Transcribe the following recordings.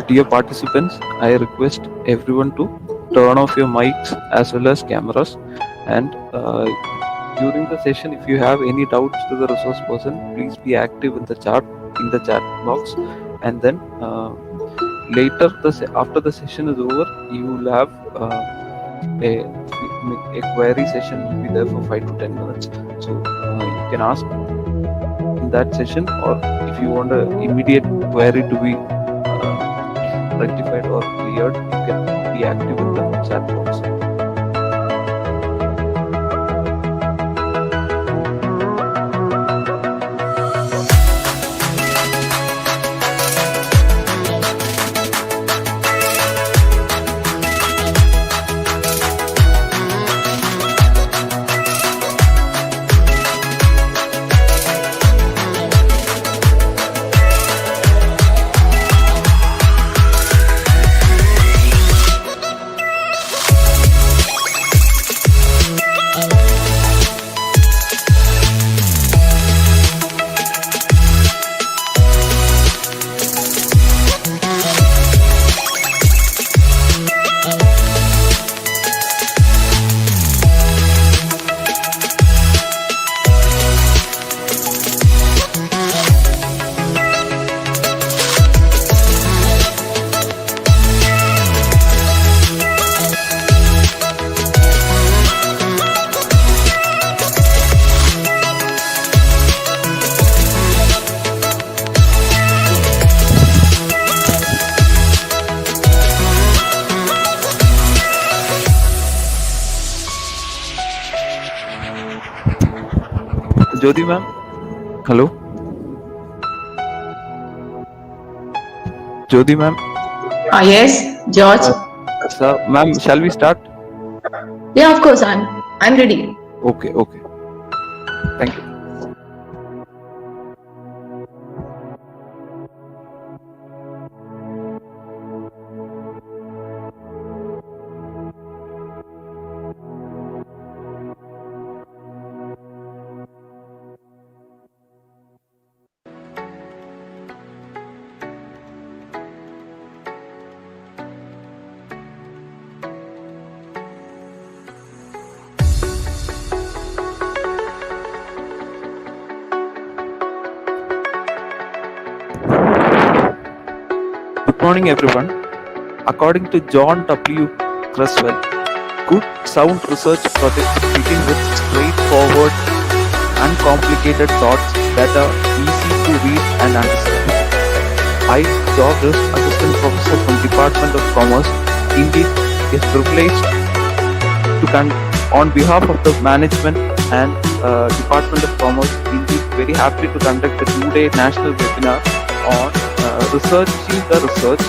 Dear participants, I request everyone to turn off your mics as well as cameras. And during the session, if you have any doubts to the resource person, please be active in the chat box. And then later, after the session is over, you will have a query session will be there for 5 to 10 minutes. So you can ask in that session, or if you want an immediate query to be rectified or cleared, you can be active in the chat box. Jyoti ma'am, hello. Jyoti ma'am. Yes, George. Sir, ma'am, shall we start? Yeah, of course. I'm ready. Okay. Thank you. Good morning, everyone. According to John W. Creswell, good sound research projects begin with straightforward, uncomplicated thoughts that are easy to read and understand. I, George, Assistant Professor from Department of Commerce, indeed is privileged to on behalf of the management and Department of Commerce, indeed very happy to conduct the 2-day national webinar on researching the research.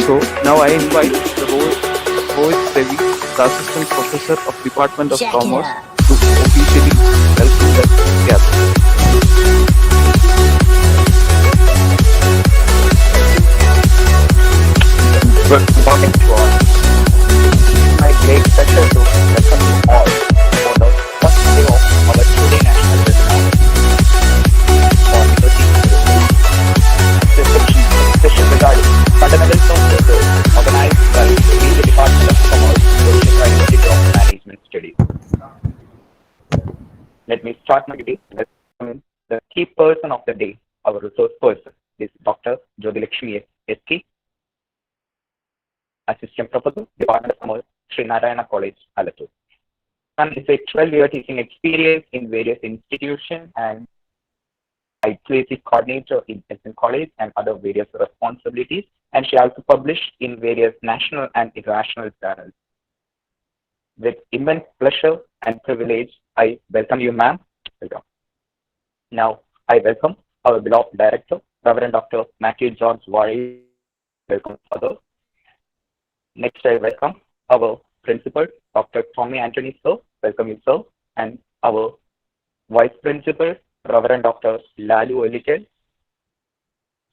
So now I invite the Rohit Devi, the Assistant Professor of Department of Commerce, to officially welcome the gathering. Good morning to all. It's my great pleasure to welcome you all for the first day of our 2-day national webinar on session regarding fundamentals of research organized by the Department of Commerce, Institute of Management Studies. Let me start my day with the key person of the day, our resource person, is Dr. Jyotilakshmi S.K., Assistant Professor, Department of Commerce, Sri Narayana College, Alathur. And it's a 12-year teaching experience in various institutions, and I place the coordinator in Essen College and other various responsibilities, and she also published in various national and international journals. With immense pleasure and privilege, I welcome you, ma'am. Welcome. Now, I welcome our beloved director, Reverend Dr. Matthew George Warren. Welcome, Father. Next, I welcome our principal, Dr. Tommy Anthony, sir. Welcome you, sir. And our vice principal, Reverend Dr. Lalu Elikel.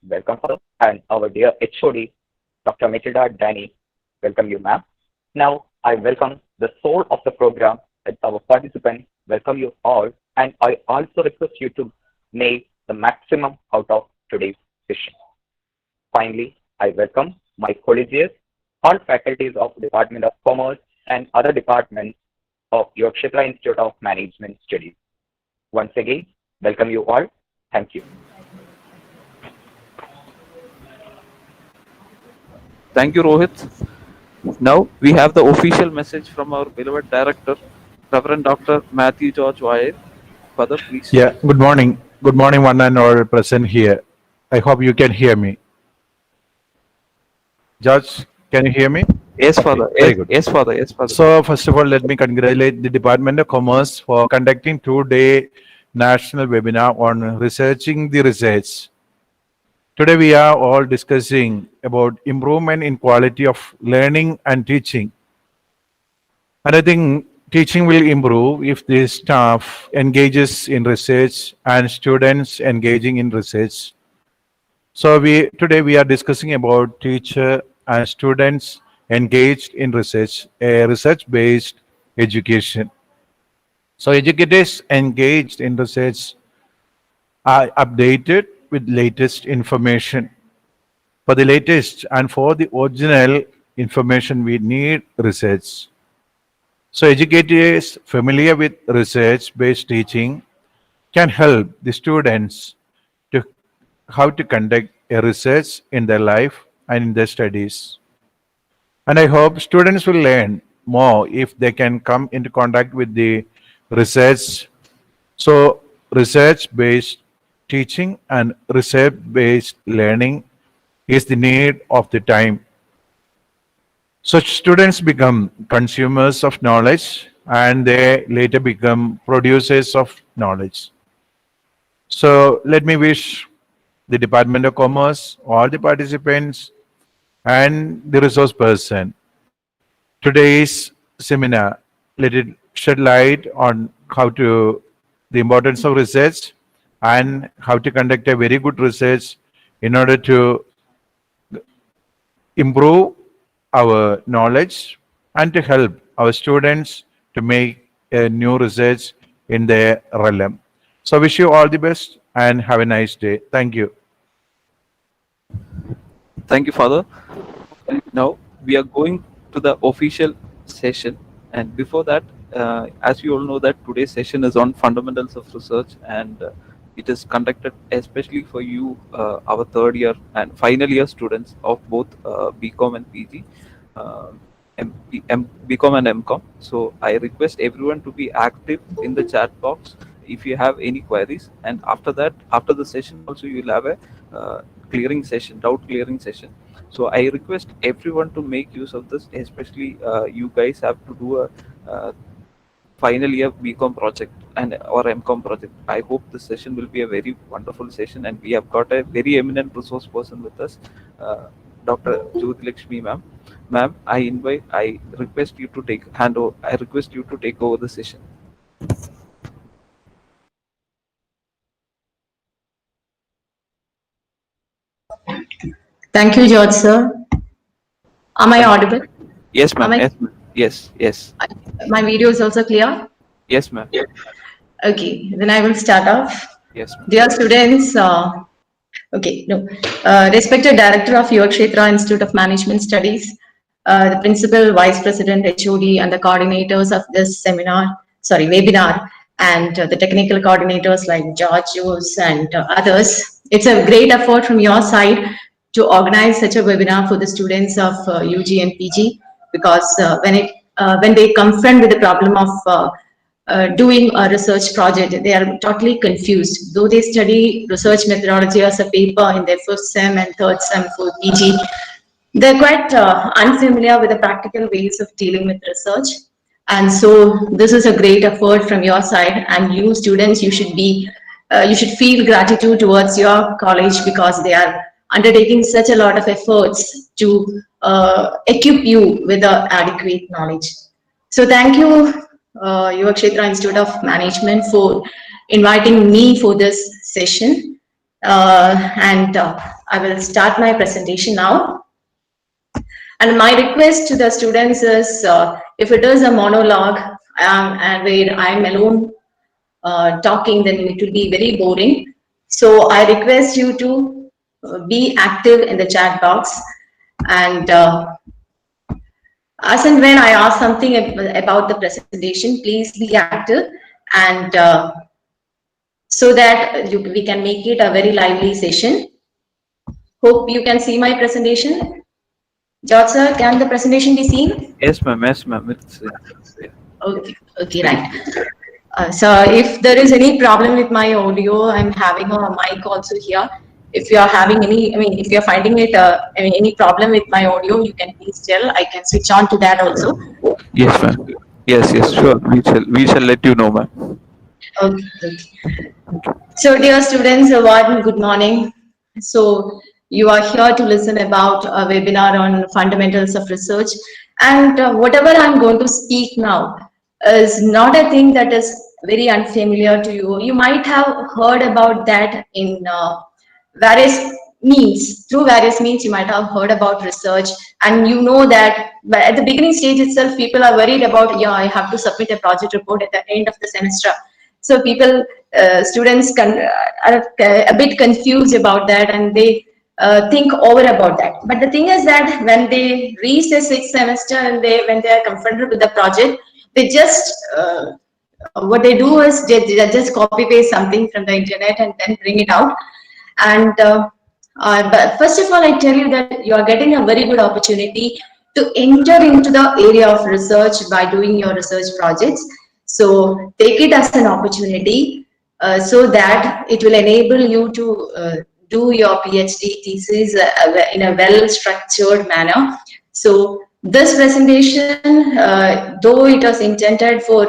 Welcome, sir. And our dear HOD, Dr. Matilda Danny. Welcome you, ma'am. Now, I welcome the soul of the program as our participants. Welcome you all. And I also request you to make the maximum out of today's session. Finally, I welcome my colleagues, all faculties of Department of Commerce and other departments of Yokshetra Institute of Management Studies. Once again, welcome you all. Thank you. Thank you, Rohit. Now we have the official message from our beloved director, Reverend Dr. Matthew George Wyatt. Father, please. Yeah, good morning. Good morning, one and all present here. I hope you can hear me. George, can you hear me? Yes, Father. Okay, very Yes, good. yes, Father. Yes, Father. So, first of all, let me congratulate the Department of Commerce for conducting two-day national webinar on researching the research. Today, we are all discussing about improvement in quality of learning and teaching. And I think teaching will improve if the staff engages in research and students engaging in research. So today we are discussing about teacher and students engaged in research, a research-based education. So educators engaged in research are updated with latest information. For the latest and for the original information, we need research. So educators familiar with research-based teaching can help the students to how to conduct a research in their life and in their studies. And I hope students will learn more if they can come into contact with the research. So research-based teaching and research-based learning is the need of the time. Such students become consumers of knowledge and they later become producers of knowledge. So let me wish the Department of Commerce, all the participants, and the resource person. Today's seminar, let it shed light on how to the importance of research and how to conduct a very good research in order to improve our knowledge and to help our students to make a new research in their realm. So wish you all the best and have a nice day. Thank you. Thank you, Father. Now we are going to the official session, and before that, as you all know, that today's session is on fundamentals of research, and it is conducted especially for you, our third year and final year students of both BCom and PG. Uh, BCom and MCom. So I request everyone to be active in the chat box if you have any queries. And after that, after the session, also you will have a clearing session, doubt clearing session. So I request everyone to make use of this. Especially you guys have to do a final year BCom project and or MCom project. I hope this session will be a very wonderful session, and we have got a very eminent resource person with us, Dr. Jyoti Lakshmi ma'am. Ma'am, I request you to take I request you to take over the session. Thank you, George, sir. Am I audible? Yes, ma'am. Am I- Yes, ma'am. Yes, yes. My video is also clear? Yes, ma'am. Okay, then I will start off. Yes, ma'am. Dear students, respected Director of Yokshetra Institute of Management Studies, the Principal, Vice President, HOD, and the coordinators of this webinar, and the technical coordinators like George, Jules, and others. It's a great effort from your side to organize such a webinar for the students of UG and PG, because when they confront with the problem of doing a research project, they are totally confused. Though they study research methodology as a paper in their first sem and third sem for PG, they're quite unfamiliar with the practical ways of dealing with research. And so this is a great effort from your side, and you students, you should feel gratitude towards your college, because they are undertaking such a lot of efforts to equip you with the adequate knowledge. So thank you, Yokshetra Institute of Management, for inviting me for this session. I will start my presentation now. And my request to the students is, if it is a monologue and where I'm alone talking, then it will be very boring. So I request you to be active in the chat box, and as and when I ask something about the presentation, please be active, and so that we can make it a very lively session. Hope you can see my presentation. George sir, can the presentation be seen? Yes, ma'am. Yes, ma'am. Yeah. Okay, okay, right. So if there is any problem with my audio, I'm having a mic also here. If you are having any, if you are finding it, any problem with my audio, you can please tell. I can switch on to that also. Yes, ma'am. Yes, yes, Okay, sure. We shall let you know, ma'am. okay, okay. So, dear students, a warm good morning. So, you are here to listen about a webinar on fundamentals of research, and whatever I'm going to speak now is not a thing that is very unfamiliar to you. You might have heard about that in various means. Through various means, you might have heard about research, and you know that. But at the beginning stage itself, people are worried about, yeah, I have to submit a project report at the end of the semester. So people, students are a bit confused about that, and they think over about that. But the thing is that when they reach the sixth semester and when they are confronted with the project, they just what they do is they just copy paste something from the internet and then bring it out. And but first of all, I tell you that you are getting a very good opportunity to enter into the area of research by doing your research projects. So take it as an opportunity, so that it will enable you to do your PhD thesis in a well-structured manner. So this presentation, though it was intended for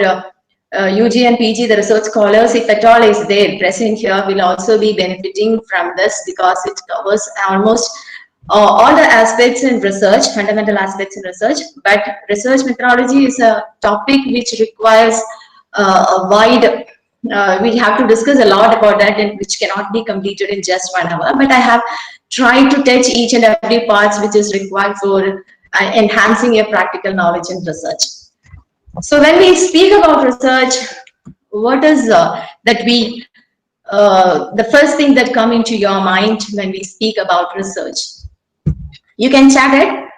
UG and PG, the research scholars, if at all is there present here, will also be benefiting from this, because it covers almost all the aspects in research, fundamental aspects in research. But research methodology is a topic which requires a wide, we have to discuss a lot about that, and which cannot be completed in just 1 hour. But I have tried to touch each and every parts which is required for enhancing your practical knowledge in research. So when we speak about research, what is that we the first thing that come into your mind when we speak about research? You can chat it.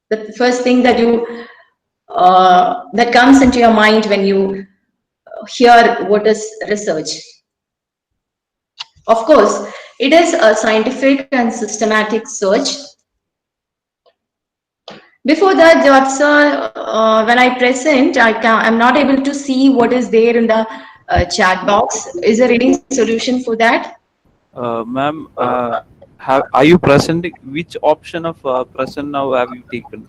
The first thing that that comes into your mind when you hear what is research. Of course, it is a scientific and systematic search. Before that, George sir, when I present, I'm not able to see what is there in the chat box. Is there any solution for that? Ma'am, are you presenting? Which option of present now have you taken?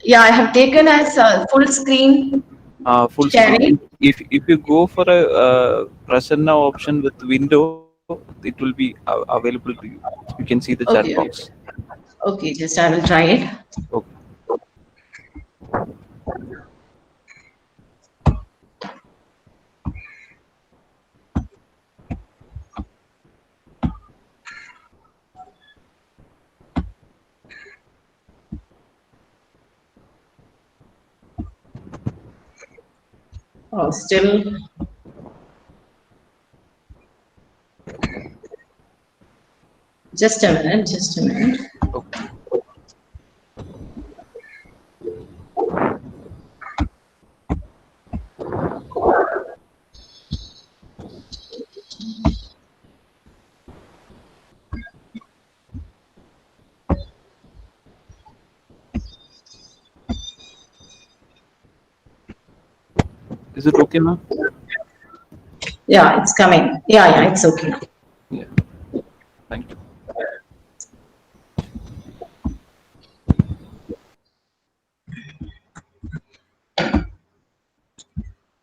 Yeah, I have taken as full screen Full screen. sharing. If you go for a present now option with window, it will be available to you. You can see the chat Okay, box. okay, just I will try it. Okay. Oh, still. Just a minute, just a minute. Okay. Is it okay, ma'am? Yeah, it's coming. Yeah, it's okay. Yeah. Thank you.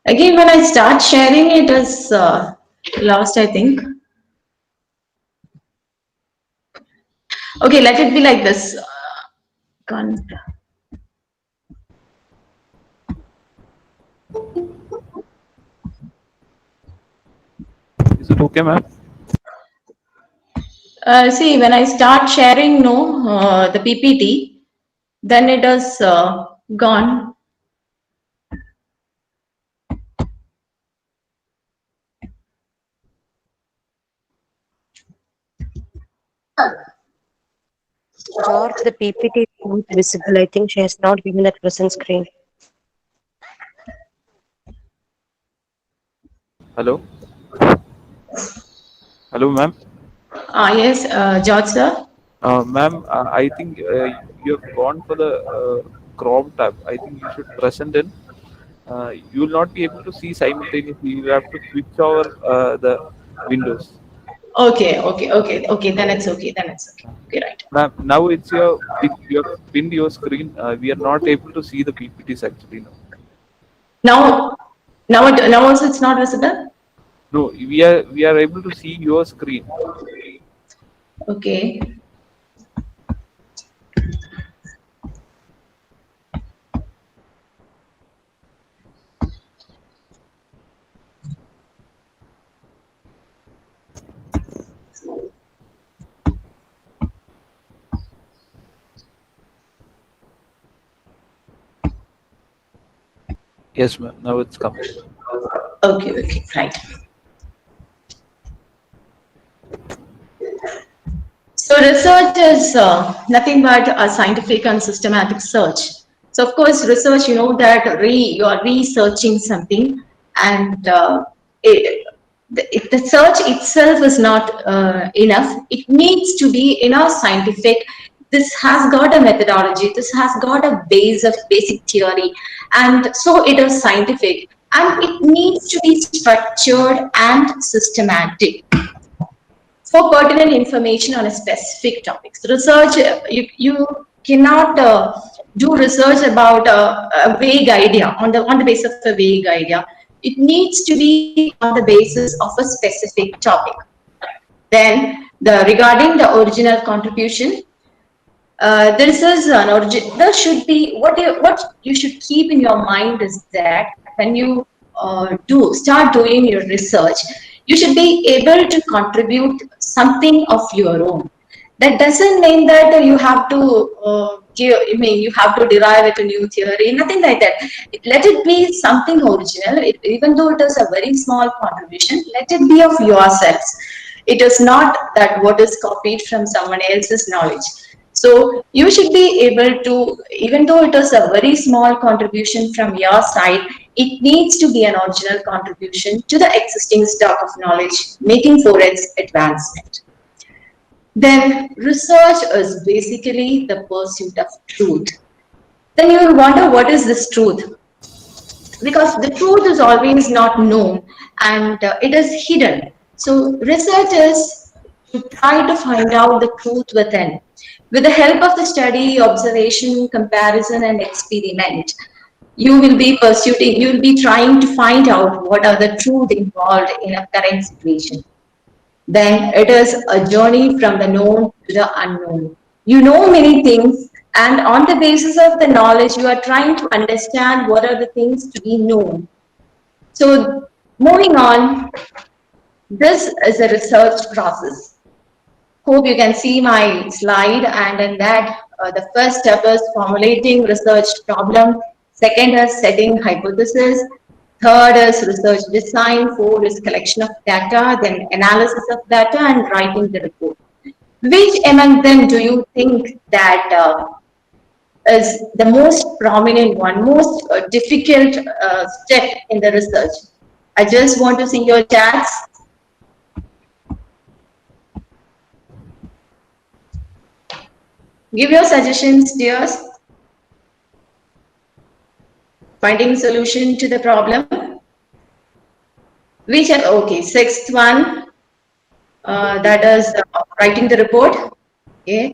Again, when I start sharing, it is lost, I think. Okay, let it be like this. Can't. Is it okay, ma'am? See, when I start sharing, no, the PPT, then it is gone. George, the PPT is not visible. I think she has not given that present screen. Hello? Hello, ma'am. Yes, George, sir. Ma'am, I think you have gone for the Chrome tab. I think you should present in. You will not be able to see simultaneously. You have to switch over the windows. Okay. Then it's okay. Okay, right. Ma'am, now you have pinned your screen. We are not able to see the PPTs actually now. Now also it's not visible. No, we are able to see your screen. Okay. Yes, ma'am. Now it's coming. Okay, right. So research is nothing but a scientific and systematic search. So of course, research, you know that you are researching something, and the search itself is not enough. It needs to be scientific. This has got a methodology. This has got a base of basic theory, and so it is scientific, and it needs to be structured and systematic for pertinent information on a specific topic. So research, you cannot do research about a vague idea on the basis of a vague idea. It needs to be on the basis of a specific topic. Then regarding the original contribution, there should be what you should keep in your mind is that when you start doing your research, you should be able to contribute something of your own. That doesn't mean that you have to you have to derive it a new theory, nothing like that. Let it be something original, even though it is a very small contribution. Let it be of yourselves. It is not that what is copied from someone else's knowledge. So you should be able to, even though it is a very small contribution from your side, it needs to be an original contribution to the existing stock of knowledge, making for its advancement. Then research is basically the pursuit of truth. Then you will wonder, what is this truth? Because the truth is always not known, and it is hidden. So research is to try to find out the truth within. With the help of the study, observation, comparison, and experiment, you will be trying to find out what are the truth involved in a current situation. Then it is a journey from the known to the unknown. You know many things, and on the basis of the knowledge, you are trying to understand what are the things to be known. So moving on, this is a research process. Hope you can see my slide, and in that the first step is formulating research problem, second is setting hypothesis, third is research design, fourth is collection of data, then analysis of data and writing the report. Which among them do you think that is the most prominent one, most difficult step in the research? I just want to see your chats. Give your suggestions, dears. Finding solution to the problem. Okay, sixth one, that is writing the report. Okay,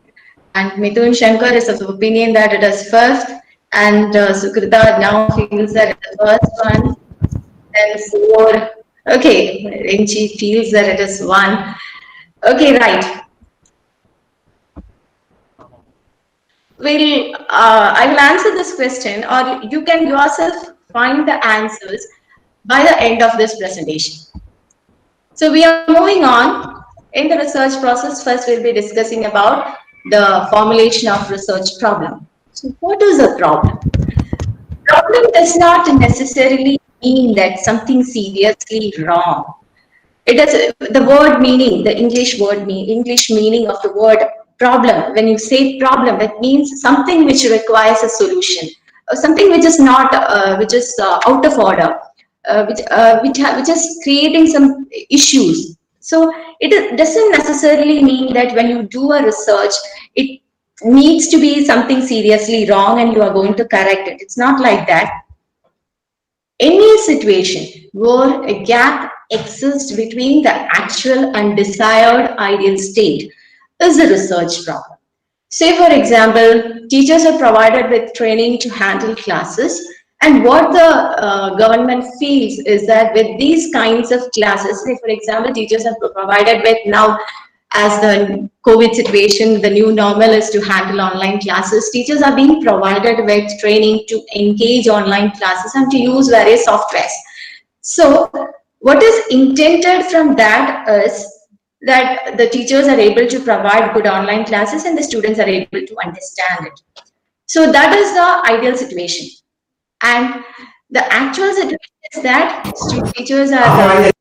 and Mithun Shankar is of the opinion that it is first, and Sukrita now feels that it is the first one. Then four. Okay, Renchi feels that it is one. Okay, right. I will answer this question, or you can yourself find the answers by the end of this presentation. So we are moving on. In the research process, first we'll be discussing about the formulation of research problem. So what is a problem? Problem does not necessarily mean that something seriously wrong. It is the word meaning, the English meaning of the word problem. When you say problem, that means something which requires a solution, something which is not, which is out of order, which is creating some issues. So doesn't necessarily mean that when you do a research, it needs to be something seriously wrong and you are going to correct it. It's not like that. Any situation where a gap exists between the actual and desired ideal state is a research problem. Say, for example, teachers are provided with training to handle classes, and what the government feels is that with these kinds of classes, say, for example, teachers are provided with now, as the COVID situation, the new normal is to handle online classes. Teachers are being provided with training to engage online classes and to use various softwares. So what is intended from that is that the teachers are able to provide good online classes and the students are able to understand it. So that is the ideal situation. And the actual situation is that teachers are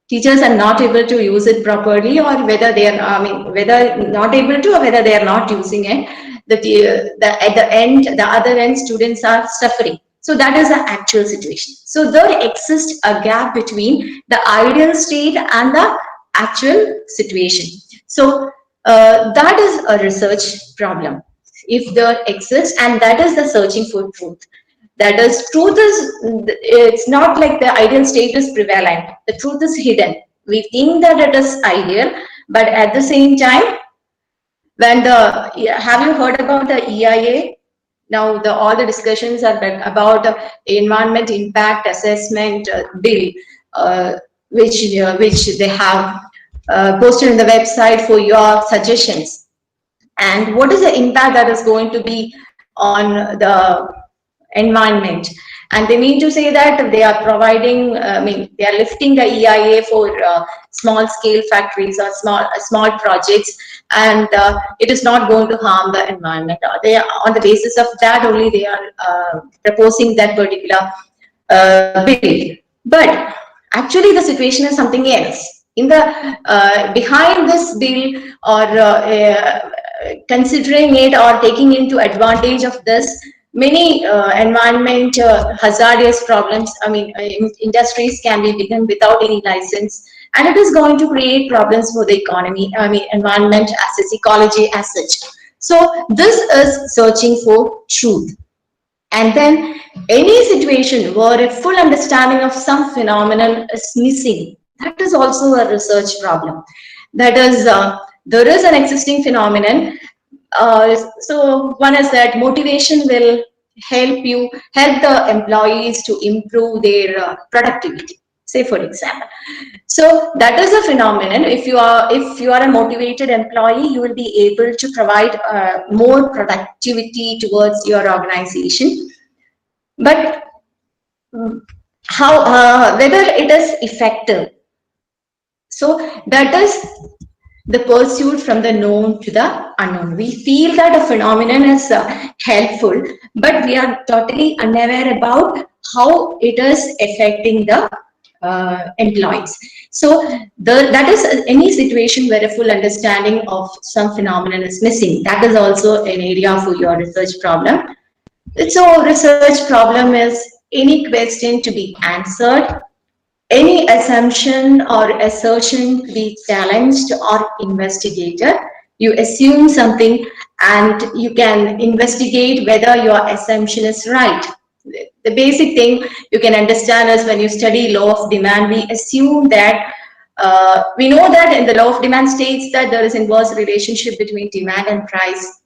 teachers are not able to use it properly, or whether they are, whether not able to, or whether they are not using it. At the other end, students are suffering. So that is the actual situation. So there exists a gap between the ideal state and the actual situation. So that is a research problem, if there exists, and that is the searching for truth. That is, truth is, it's not like the ideal state is prevalent. The truth is hidden. We think that it is ideal, but at the same time, when have you heard about the EIA? Now, all the discussions are about environment impact assessment bill, which they have posted on the website for your suggestions. And what is the impact that is going to be on the environment? And they mean to say that they are providing, they are lifting the EIA for small scale factories or small projects, and it is not going to harm the environment. They are, on the basis of that only, they are proposing that particular bill. But actually the situation is something else. In the behind this bill, or considering it or taking into advantage of this, many environment hazardous problems, industries can be begun without any license, and it is going to create problems for the economy, environment as its ecology as such. So this is searching for truth. And then any situation where a full understanding of some phenomenon is missing, that is also a research problem. That is, there is an existing phenomenon. So one is that motivation will help the employees to improve their productivity, say, for example. So that is a phenomenon. If you are a motivated employee, you will be able to provide more productivity towards your organization. But how whether it is effective, so that is the pursuit from the known to the unknown. We feel that a phenomenon is helpful, but we are totally unaware about how it is affecting the employees. So that is any situation where a full understanding of some phenomenon is missing. That is also an area for your research problem. So research problem is any question to be answered, any assumption or assertion to be challenged or investigated. You assume something and you can investigate whether your assumption is right. The basic thing you can understand is when you study law of demand, we assume that we know that in the law of demand states that there is inverse relationship between demand and price.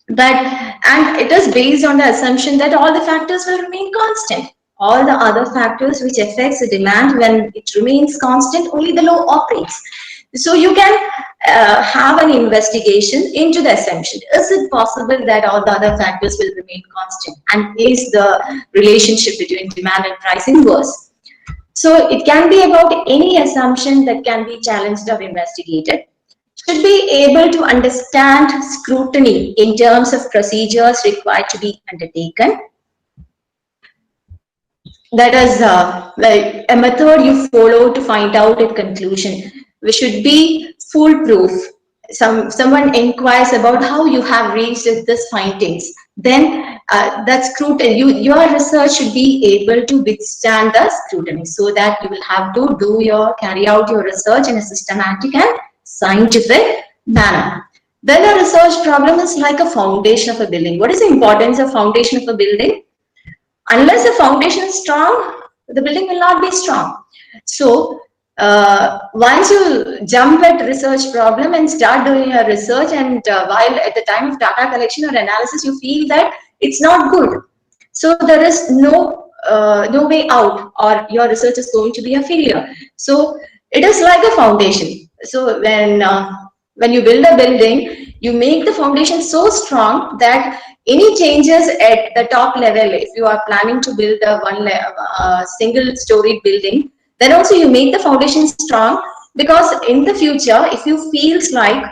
And it is based on the assumption that all the factors will remain constant. All the other factors which affects the demand, when it remains constant, only the law operates. So you can have an investigation into the assumption. Is it possible that all the other factors will remain constant? And is the relationship between demand and price inverse? So it can be about any assumption that can be challenged or investigated. Should be able to understand scrutiny in terms of procedures required to be undertaken. that is like a method you follow to find out a conclusion. We should be foolproof. Someone inquires about how you have reached this findings, then that scrutiny, your research should be able to withstand the scrutiny, so that you will have to carry out your research in a systematic and scientific manner. Then a research problem is like a foundation of a building. What is the importance of foundation of a building? Unless the foundation is strong, the building will not be strong. So once you jump at research problem and start doing your research, and while at the time of data collection or analysis you feel that it's not good, so there is no way out, or your research is going to be a failure. So it is like a foundation. So when you build a building, you make the foundation so strong that any changes at the top level, if you are planning to build a single story building, then also you make the foundation strong, because in the future, if you feels like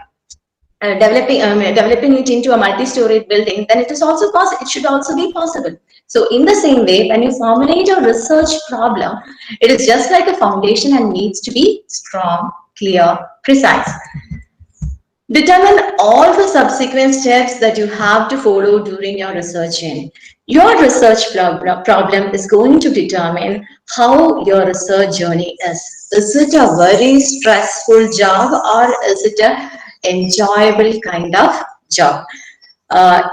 developing it into a multi-story building, then it is also possible. It should also be possible. So in the same way, when you formulate a research problem, it is just like a foundation and needs to be strong, clear, precise. Determine all the subsequent steps that you have to follow during your researching. Your research problem is going to determine how your research journey is. Is it a very stressful job, or is it an enjoyable kind of job?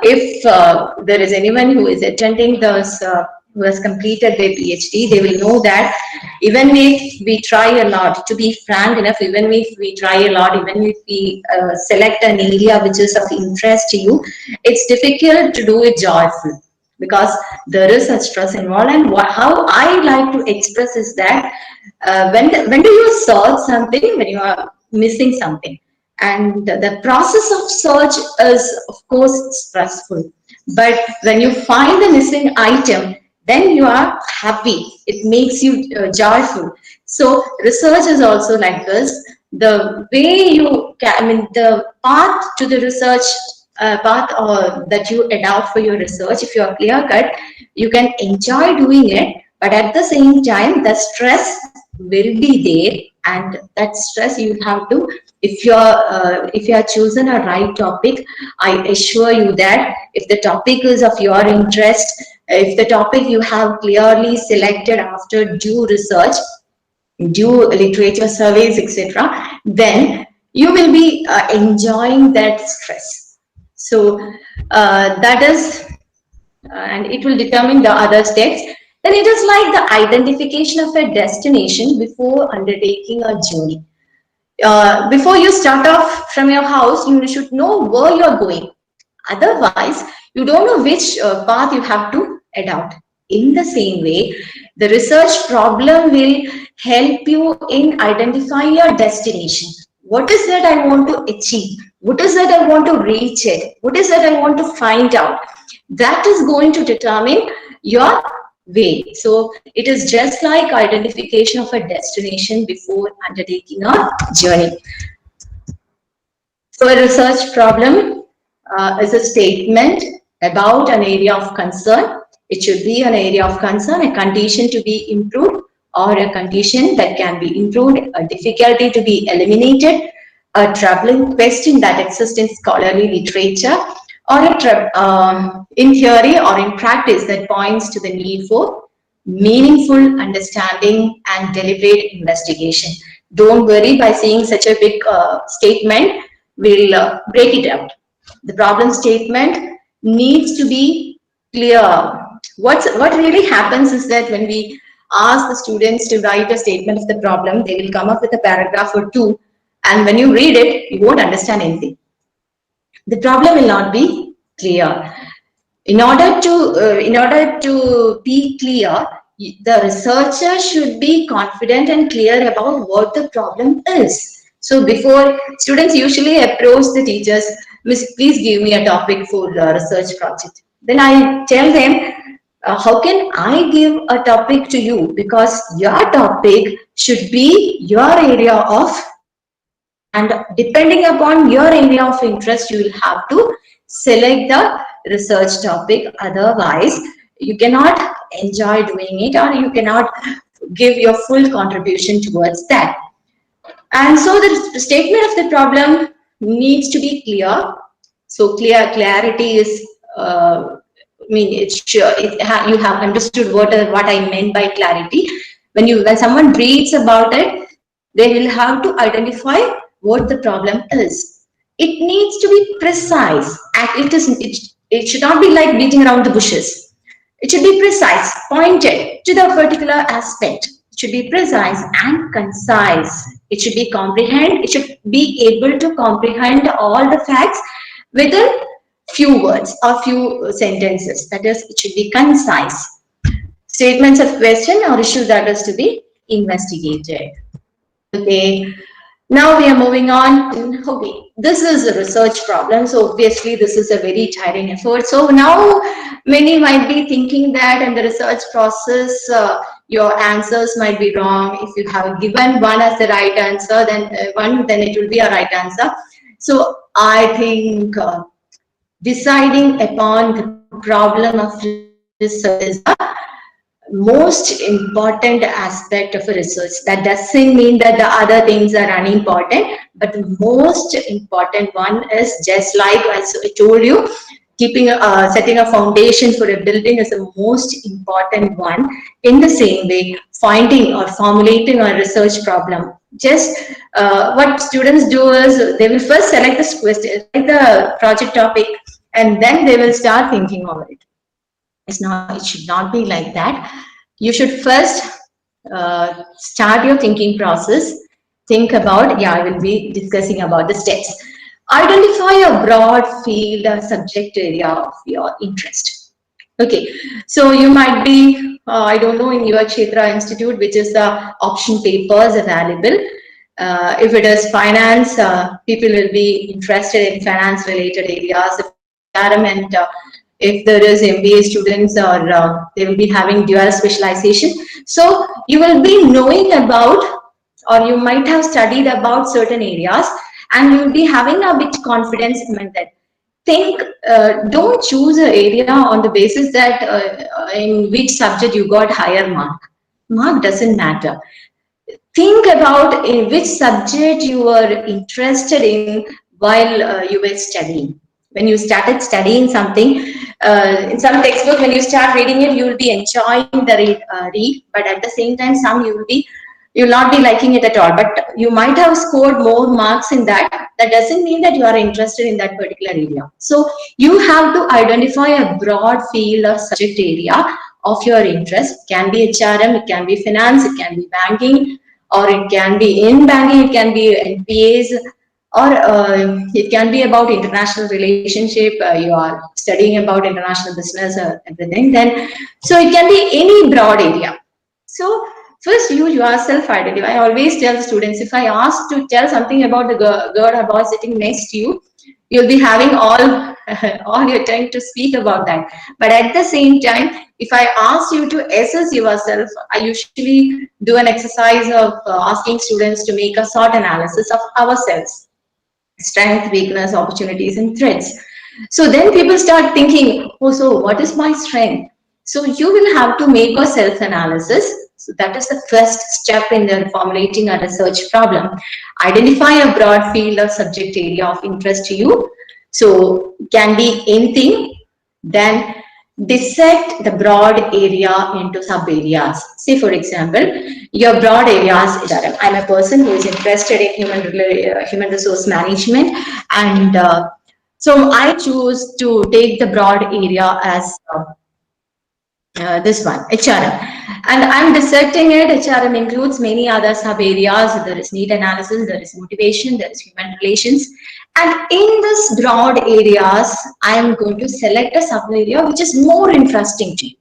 If there is anyone who is attending those, who has completed their PhD, they will know that even if we try a lot, to be frank enough, even if we try a lot, even if we select an area which is of interest to you, it's difficult to do it joyful, because there is such stress involved. And how I like to express is that when do you search something? When you are missing something. And the process of search is, of course, stressful. But when you find the missing item, then you are happy. It makes you joyful. So research is also like this. The way you can, the path to the research path that you adopt for your research, if you are clear cut, you can enjoy doing it. But at the same time, the stress will be there, and that stress you have to. If you are chosen a right topic, I assure you that if the topic is of your interest, if the topic you have clearly selected after due research, due literature surveys, etc., then you will be enjoying that stress. So that is, and it will determine the other steps. Then it is like the identification of a destination before undertaking a journey. Before you start off from your house, you should know where you're going. Otherwise, you don't know which path you have to adopt. In the same way, the research problem will help you in identifying your destination. What is it I want to achieve? What is it I want to reach it? What is it I want to find out? That is going to determine your way. So it is just like identification of a destination before undertaking a journey. So a research problem is a statement about an area of concern. It should be an area of concern, a condition to be improved, or a condition that can be improved, a difficulty to be eliminated, a troubling question that exists in scholarly literature, or in theory or in practice that points to the need for meaningful understanding and deliberate investigation. Don't worry, by seeing such a big statement, we'll break it out. The problem statement needs to be clear. What really happens is that when we ask the students to write a statement of the problem, they will come up with a paragraph or two, and when you read it, you won't understand anything. The problem will not be clear. In order to be clear, the researcher should be confident and clear about what the problem is. So before, students usually approach the teachers, Miss, please give me a topic for the research project. Then I tell them, how can I give a topic to you? Because your topic should be your area of, and depending upon your area of interest, you will have to select the research topic. Otherwise, you cannot enjoy doing it, or you cannot give your full contribution towards that. And so the statement of the problem needs to be clear. So clarity is, I mean, it's sure you have understood what I meant by clarity. When someone reads about it, they will have to identify what the problem is. It needs to be precise, and it should not be like beating around the bushes. It should be precise, pointed to the particular aspect. It should be precise and concise. It should be comprehend. It should be able to comprehend all the facts within few words or few sentences. That is, it should be concise. Statements of question or issue that is to be investigated. Okay. Now we are moving on. Okay, this is a research problem, so obviously this is a very tiring effort. So now many might be thinking that in the research process, your answers might be wrong. If you have given one as the right answer, then it will be a right answer. So I think deciding upon the problem of research is most important aspect of a research. That doesn't mean that the other things are unimportant, but the most important one is, just like as I told you, setting a foundation for a building is the most important one. In the same way, finding or formulating a research problem, just what students do is they will first select this question, like the project topic, and then they will start thinking over it. It should not be like that. You should first start your thinking process. Think about, I will be discussing about the steps. Identify a broad field or subject area of your interest. Okay, so you might be, I don't know, in your Kshetra Institute, which is the option papers available. If it is finance, people will be interested in finance related areas. And if there is MBA students, or they will be having dual specialization. So you will be knowing about, or you might have studied about certain areas, and you will be having a bit confidence in that. Don't choose an area on the basis that in which subject you got higher mark. Mark doesn't matter. Think about in which subject you were interested in while you were studying. When you started studying something, in some textbook, when you start reading it, you will be enjoying the read, but at the same time, you will not be liking it at all. But you might have scored more marks in that. That doesn't mean that you are interested in that particular area. So you have to identify a broad field or subject area of your interest. It can be HRM, it can be finance, it can be banking, or it can be in banking, it can be NPAs, or it can be about international relationship. You are studying about international business or everything. Then, so it can be any broad area. So first, you yourself identify. I always tell students, if I ask to tell something about the girl or boy sitting next to you, you'll be having all your time to speak about that. But at the same time, if I ask you to assess yourself, I usually do an exercise of asking students to make a SWOT analysis of ourselves. Strength, weakness, opportunities, and threats. So then people start thinking, oh, so what is my strength? So you will have to make a self-analysis. So that is the first step in the formulating a research problem. Identify a broad field or subject area of interest to you. So it can be anything. Then dissect the broad area into sub areas. Say, for example, your broad areas is that I'm a person who is interested in human resource management, and so I choose to take the broad area as this one, HRM, and I'm dissecting it. HRM includes many other sub areas. There is need analysis, there is motivation, there is human relations. And in this broad areas, I am going to select a sub area which is more interesting to you,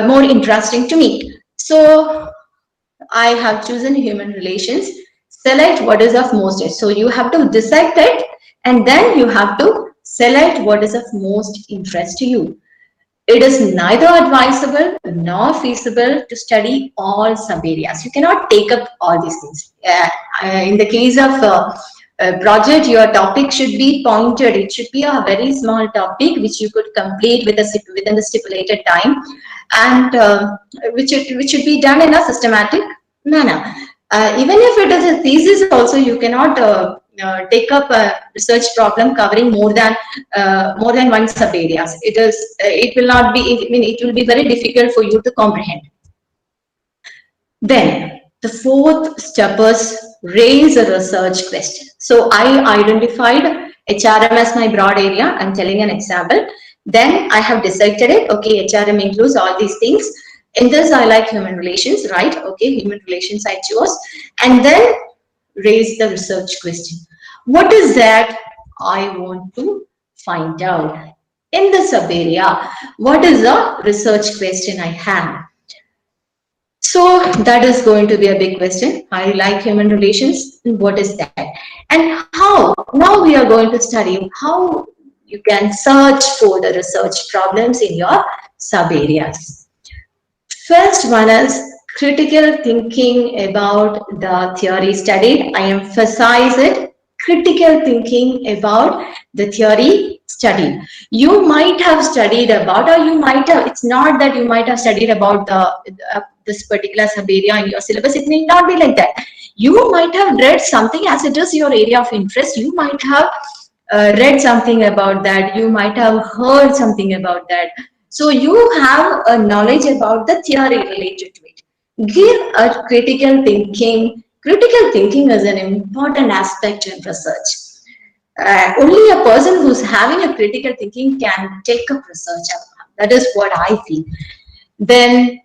more interesting to me. So I have chosen human relations. Select what is of most interest. So you have to dissect it, and then you have to select what is of most interest to you. It is neither advisable nor feasible to study all sub areas. You cannot take up all these things. In the case of project, your topic should be pointed. It should be a very small topic which you could complete within the stipulated time, and which should be done in a systematic manner. Even if it is a thesis, also you cannot take up a research problem covering more than one sub areas. It will not be. I mean, it will be very difficult for you to comprehend. Then the fourth step is raise a research question. So I identified HRM as my broad area. I'm telling an example. Then I have dissected it. Okay, HRM includes all these things. In this, I like human relations, right? Okay, human relations I chose. And then raise the research question. What is that I want to find out? In the sub area, what is the research question I have? So that is going to be a big question. I like human relations. What is that? And how? Now we are going to study how you can search for the research problems in your sub areas. First one is critical thinking about the theory studied. I emphasize it. Critical thinking about the theory studied. You might have studied about, or you might have, it's not that you might have studied about this particular sub area in your syllabus. It may not be like that. You might have read something, as it is your area of interest. You might have read something about that. You might have heard something about that. So you have a knowledge about the theory related to it. Give a critical thinking. Critical thinking is an important aspect in research. Only a person who's having a critical thinking can take up research. That is what I feel. Then,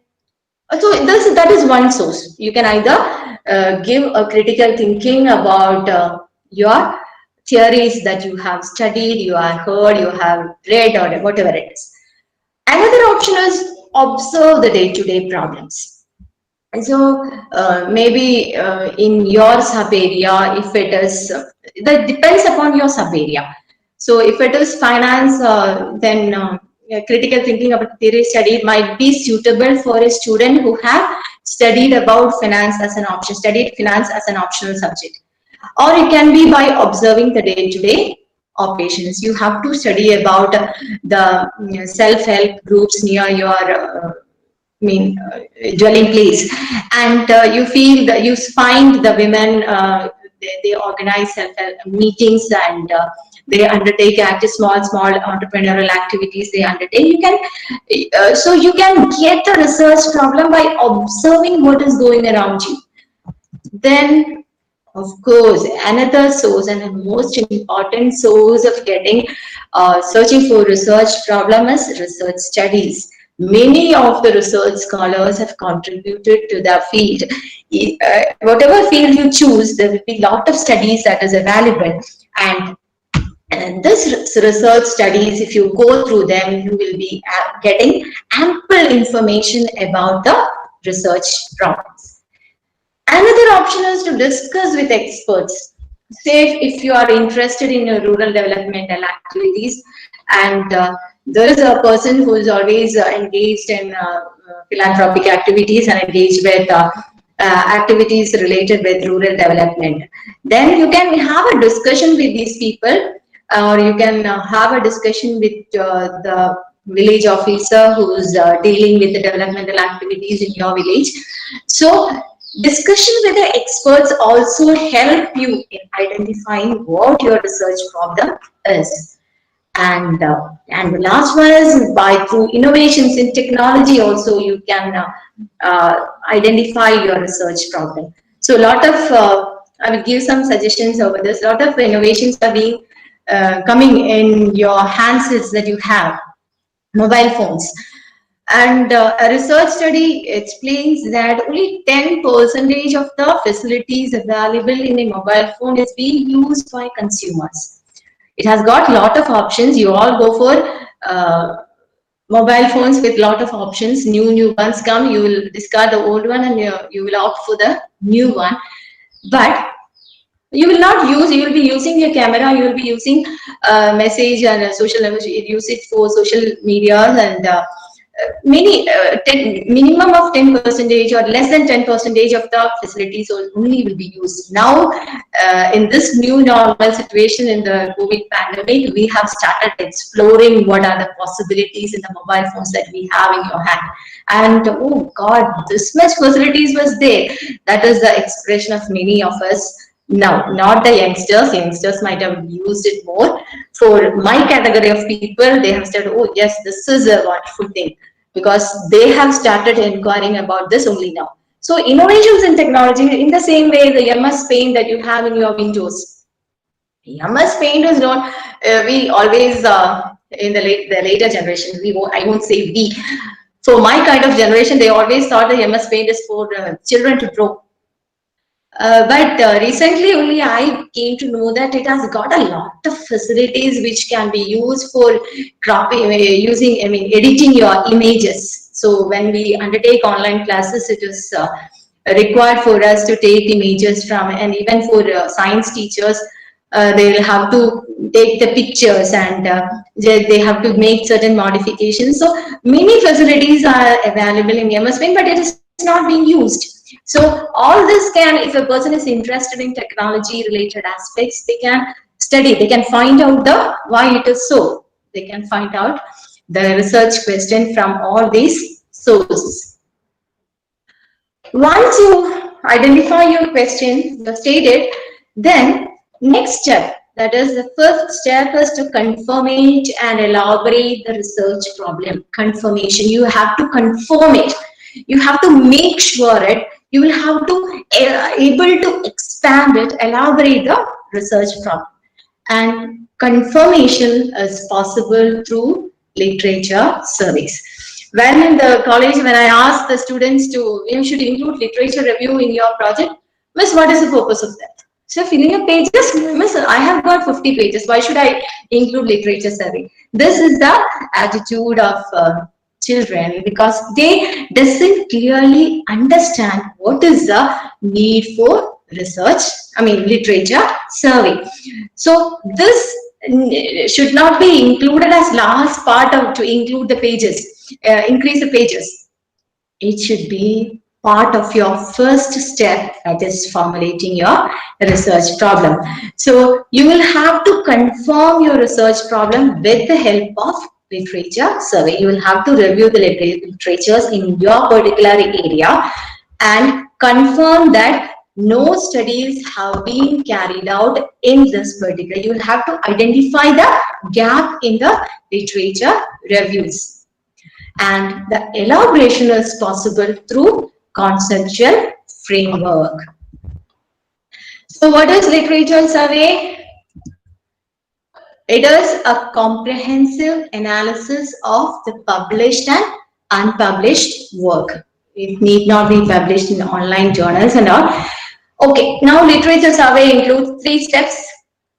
so that is one source. You can either give a critical thinking about your theories that you have studied, you have heard, you have read, or whatever it is. Another option is observe the day-to-day problems. And so maybe in your sub area, if it is, that depends upon your sub area. So if it is finance, then critical thinking about theory study might be suitable for a student who have studied about finance as an option, studied finance as an optional subject. Or it can be by observing the day-to-day operations. You have to study about the self-help groups near your dwelling place, and you feel that you find the women, they organize self-help meetings, and they undertake small entrepreneurial activities they undertake. You can so you can get the research problem by observing what is going around you. Then, of course, another source and the most important source of getting searching for research problem is research studies. Many of the research scholars have contributed to the field. Whatever field you choose, there will be a lot of studies that is available, and this research studies, if you go through them, you will be getting ample information about the research problems. Another option is to discuss with experts. Say if you are interested in rural developmental activities, and there is a person who is always engaged in philanthropic activities and engaged with activities related with rural development, then you can have a discussion with these people, or you can have a discussion with the village officer who's dealing with the developmental activities in your village. So discussion with the experts also help you in identifying what your research problem is. And the last one is through innovations in technology also you can identify your research problem. So a lot of, I will give some suggestions over this. A lot of innovations are being coming in your handsets that you have, mobile phones. And a research study explains that only 10% of the facilities available in a mobile phone is being used by consumers. It has got a lot of options. You all go for mobile phones with a lot of options. New ones come, you will discard the old one, and you will opt for the new one. But you will not use, you will be using your camera, you will be using message and social language, use it for social media, and minimum of 10% or less than 10% of the facilities only will be used. Now, in this new normal situation in the COVID pandemic, we have started exploring what are the possibilities in the mobile phones that we have in your hand. And oh God, this much facilities was there. That is the expression of many of us. Now, not the youngsters. Youngsters might have used it more. For my category of people, they have said, oh yes, this is a wonderful thing, because they have started inquiring about this only now. So innovations in technology, in the same way, the MS Paint that you have in your Windows. MS Paint is not, we always, in the later generation, I won't say we. For my kind of generation, they always thought the MS Paint is for children to draw. But recently only I came to know that it has got a lot of facilities which can be used for cropping, editing your images. So when we undertake online classes, it is required for us to take images from, and even for science teachers, they will have to take the pictures, and they have to make certain modifications. So many facilities are available in MS Paint, but it is not being used. So all this can, if a person is interested in technology related aspects, they can study, they can find out why it is so. They can find out the research question from all these sources. Once you identify your question, you stated, then next step, that is the first step, is to confirmate and elaborate the research problem. Confirmation, you have to confirm it. You have to make sure it. You will have to able to expand it, elaborate the research problem. And confirmation is possible through literature surveys. When in the college, when I asked the students to, you should include literature review in your project, Miss, what is the purpose of that? So filling up pages, Miss, I have got 50 pages. Why should I include literature survey? This is the attitude of children, because they doesn't clearly understand what is the need for research, literature survey. So this should not be included as last part of to include the pages, increase the pages. It should be part of your first step, that is formulating your research problem. So you will have to confirm your research problem with the help of literature survey. You will have to review the literatures in your particular area and confirm that no studies have been carried out in this particular. You will have to identify the gap in the literature reviews. And the elaboration is possible through conceptual framework. So what is literature survey? It is a comprehensive analysis of the published and unpublished work. It need not be published in online journals and all. Okay, now literature survey includes 3 steps.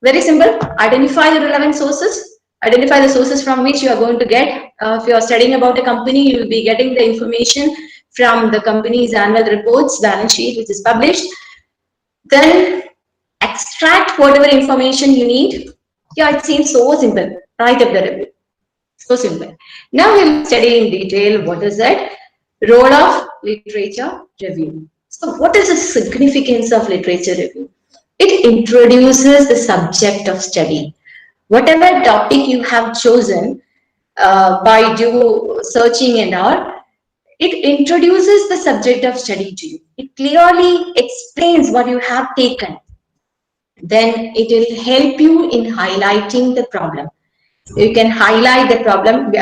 Very simple. Identify the relevant sources. Identify the sources from which you are going to get. If you are studying about a company, you will be getting the information from the company's annual reports, balance sheet, which is published. Then extract whatever information you need. Yeah, it seems so simple. Write up the review. So simple. Now we will study in detail what is that role of literature review. So what is the significance of literature review? It introduces the subject of study. Whatever topic you have chosen by searching and all, it introduces the subject of study to you. It clearly explains what you have taken. Then it will help you in highlighting the problem. You can highlight the problem.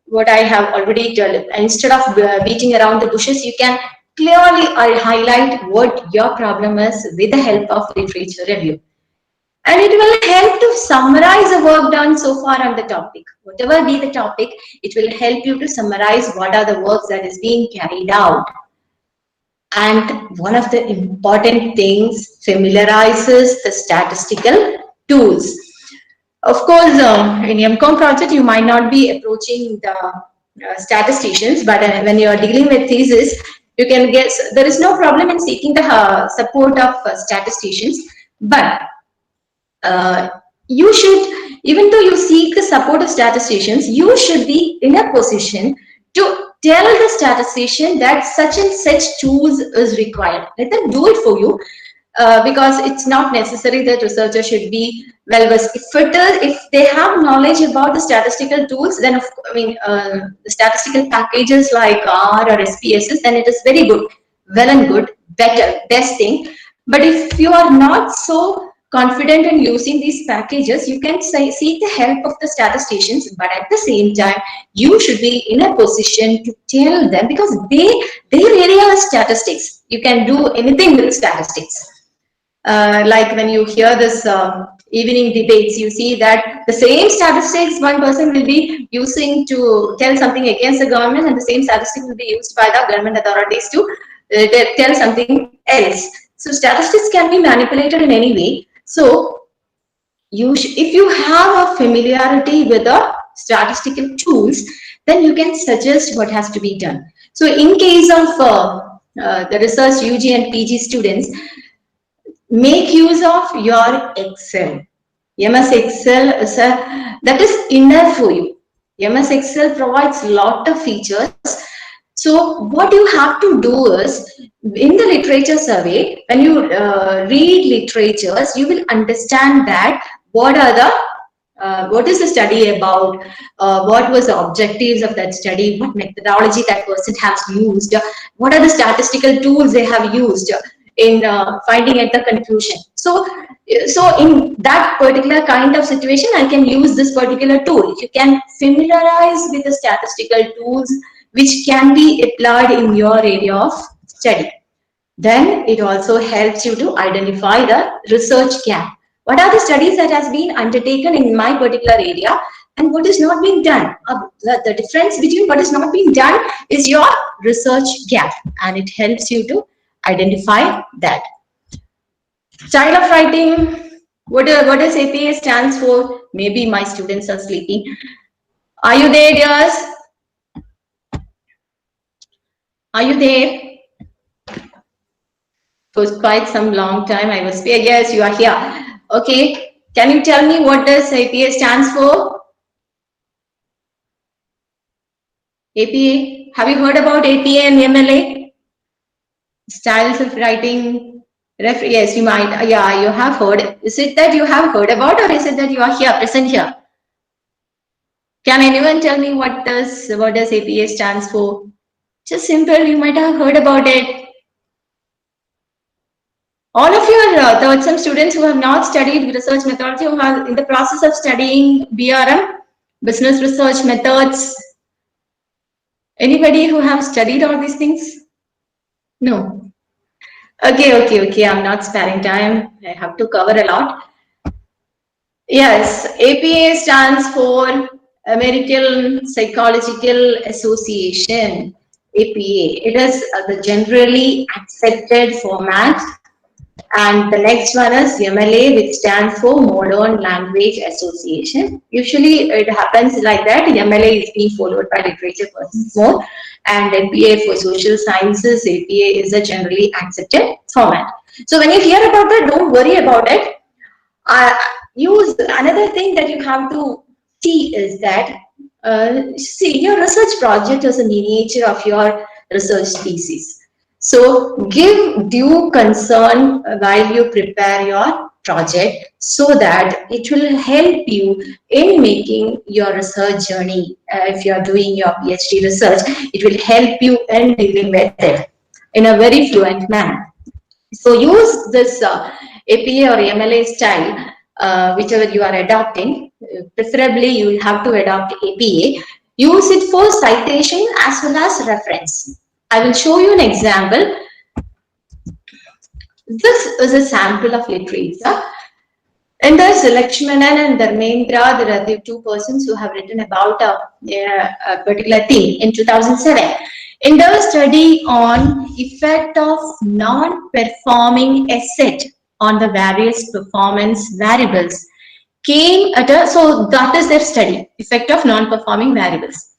What I have already told, instead of beating around the bushes, you can clearly highlight what your problem is with the help of literature review. And it will help to summarize the work done so far on the topic. Whatever be the topic, it will help you to summarize what are the works that is being carried out. And one of the important things, familiarizes the statistical tools. Of course, in MCOM project, you might not be approaching the statisticians, but when you are dealing with thesis, you can guess there is no problem in seeking the support of statisticians. But you should, even though you seek the support of statisticians, you should be in a position to tell the statistician that such and such tools is required. Let them do it for you, because it's not necessary that researchers should be well versed. If they have knowledge about the statistical tools, then the statistical packages like R or SPSS, then it is very good, well and good, better, best thing. But if you are not so confident in using these packages, you can seek the help of the statisticians, but at the same time, you should be in a position to tell them, because their area is statistics. You can do anything with statistics. Like when you hear this evening debates, you see that the same statistics one person will be using to tell something against the government, and the same statistics will be used by the government authorities to tell something else. So statistics can be manipulated in any way. So if you have a familiarity with the statistical tools, then you can suggest what has to be done. So in case of the research UG and PG students, make use of your Excel. MS Excel that is enough for you. MS Excel provides lot of features. So what you have to do is, in the literature survey, when you read literatures, you will understand that what is the study about, what was the objectives of that study, what methodology that person has used, what are the statistical tools they have used in finding at the conclusion. So in that particular kind of situation, I can use this particular tool. You can familiarize with the statistical tools which can be applied in your area of study. Then it also helps you to identify the research gap. What are the studies that has been undertaken in my particular area and what is not being done? The difference between what is not being done is your research gap, and it helps you to identify that. Style of writing, what does APA stands for? Maybe my students are sleeping. Are you there, dears? Are you there? For quite some long time I was here. Yes, you are here. Okay, can you tell me what does APA stands for? APA, have you heard about APA and MLA? Styles of writing. Yes, you might. Yeah, you have heard. Is it that you have heard about, or is it that you are here, present here? Can anyone tell me what does APA stands for? Just simple. You might have heard about it. All of you are third sem students who have not studied research methodology, who are in the process of studying BRM, business research methods. Anybody who have studied all these things? No. Okay. I'm not sparing time. I have to cover a lot. Yes, APA stands for American Psychological Association. APA. It is the generally accepted format. And the next one is MLA, which stands for Modern Language Association. Usually it happens like that. MLA is being followed by literature persons more, and MPA for social sciences. APA is a generally accepted format. So when you hear about that, don't worry about it. Use another thing that you have to see is that see, your research project is a miniature of your research thesis. So give due concern while you prepare your project, so that it will help you in making your research journey. If you are doing your PhD research, it will help you in dealing with it in a very fluent manner. So use this APA or MLA style, whichever you are adopting. Preferably you will have to adopt APA. Use it for citation as well as reference. I will show you an example. This is a sample of literature. And there's Lakshmanan and Dharmendra. There are the two persons who have written about a particular theme in 2007. In their study on effect of non-performing asset on the various performance variables came at a, so that is their study, effect of non-performing variables.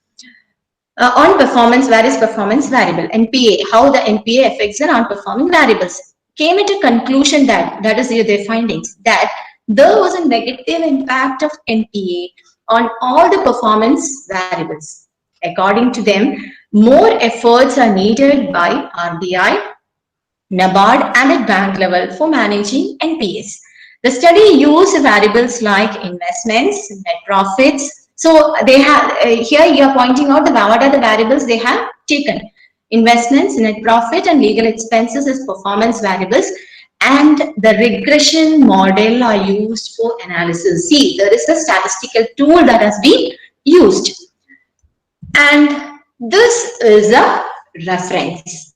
On performance, various performance variable, NPA, how the NPA affects the non-performing variables, came at a conclusion that is their findings, that there was a negative impact of NPA on all the performance variables. According to them, more efforts are needed by RBI, NABARD and at bank level for managing NPAs. The study used variables like investments, net profits. So they have here you are pointing out what are the variables they have taken. Investments, net profit and legal expenses as performance variables, and the regression model are used for analysis. See, there is a statistical tool that has been used, and this is a reference.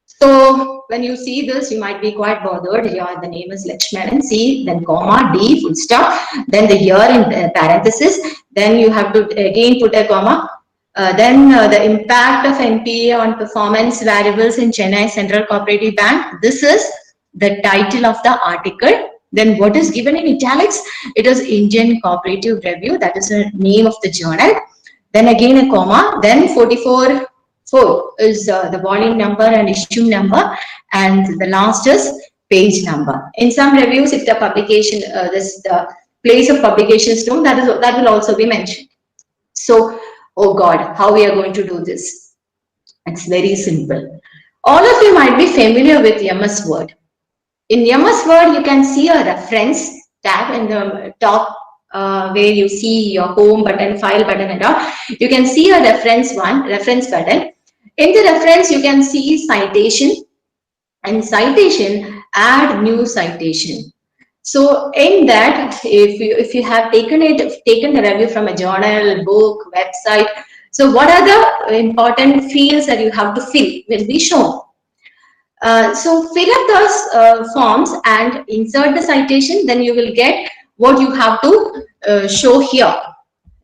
So when you see this, you might be quite bothered. Here the name is Lakshmanan, C, then comma, D, full stop, then the year in parenthesis, then you have to again put a comma. Then the impact of NPA on performance variables in Chennai Central Cooperative Bank. This is the title of the article. Then what is given in italics? It is Indian Cooperative Review. That is the name of the journal. Then again a comma. Then 44. 4 is the volume number and issue number, and the last is page number. In some reviews, if the publication, the place of publication is known, that will also be mentioned. So, oh God, how we are going to do this? It's very simple. All of you might be familiar with MS Word. In MS Word, you can see a reference tab in the top where you see your home button, file button and all. You can see a reference button. In the reference, you can see citation, and citation, add new citation. So in that, if you have taken the review from a journal, book, website, so what are the important fields that you have to fill will be shown. So fill up those forms and insert the citation, then you will get what you have to show here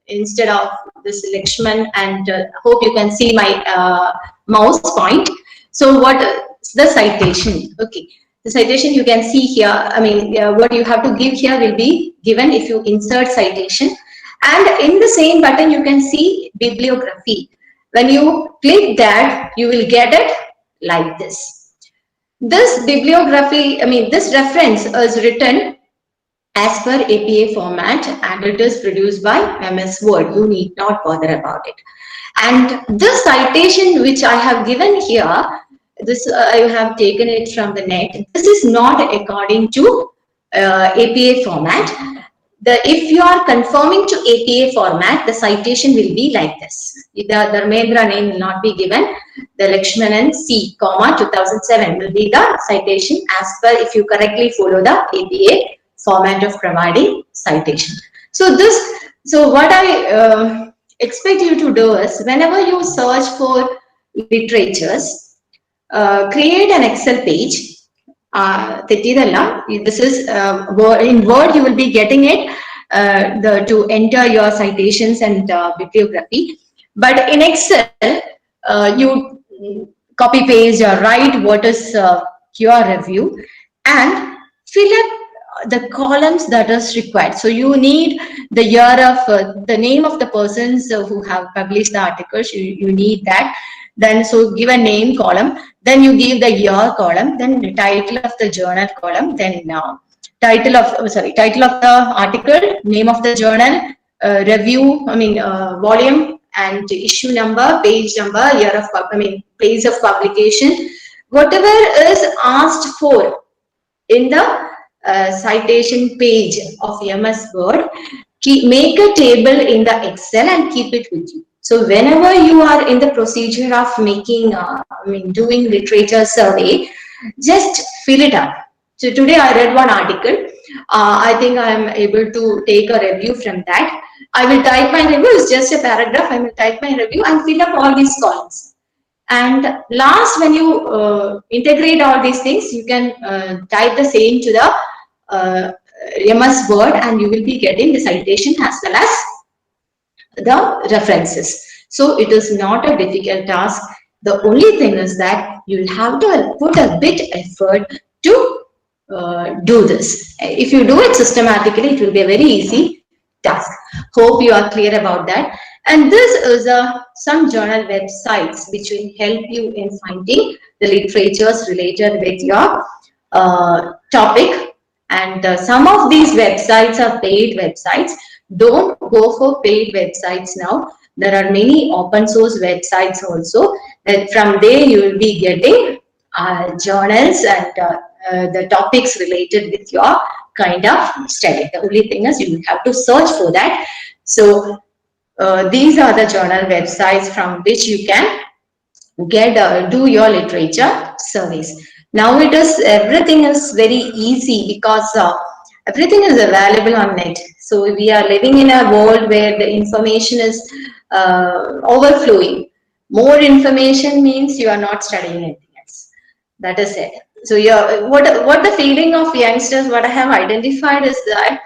instead of this Lakshman, and hope you can see my mouse point. So what is the citation? Okay, the citation you can see here. I mean, what you have to give here will be given if you insert citation, and in the same button you can see bibliography. When you click that, you will get it like this. This bibliography, I mean, this reference is written as per APA format, and it is produced by MS Word. You need not bother about it. And this citation which I have given here, this I have taken it from the net. This is not according to APA format. If you are conforming to APA format, the citation will be like this. The Dharmendra name will not be given. The Lakshmanan C, 2007 will be the citation as per if you correctly follow the APA format of providing citation. So what I expect you to do is, whenever you search for literatures, create an Excel page. This is in Word you will be getting it to enter your citations and bibliography. But in Excel, you copy paste or write what is your review and fill up the columns that is required. So you need the year of the name of the persons who have published the articles. You need that. Then so give a name column. Then you give the year column. Then the title of the journal column. Then title of the article, name of the journal, review. Volume and issue number, page number, year of place of publication. Whatever is asked for in the citation page of MS Word, make a table in the Excel and keep it with you. So whenever you are in the procedure of making, doing literature survey, just fill it up. So today I read one article. I think I am able to take a review from that. I will type my review. It's just a paragraph. I will type my review and fill up all these columns. And last, when you integrate all these things, you can type the same to the MS Word, and you will be getting the citation as well as the references. So it is not a difficult task. The only thing is that you will have to put a bit effort to do this. If you do it systematically, it will be a very easy task. Hope you are clear about that. And this is some journal websites which will help you in finding the literatures related with your topic. And some of these websites are paid websites. Don't go for paid websites now. There are many open source websites also. And from there you will be getting journals and the topics related with your kind of study. The only thing is you will have to search for that. So these are the journal websites from which you can get do your literature surveys. Now it is everything is very easy because everything is available on net. So we are living in a world where the information is overflowing. More information means you are not studying anything else. That is it. So yeah, what the feeling of youngsters, what I have identified is that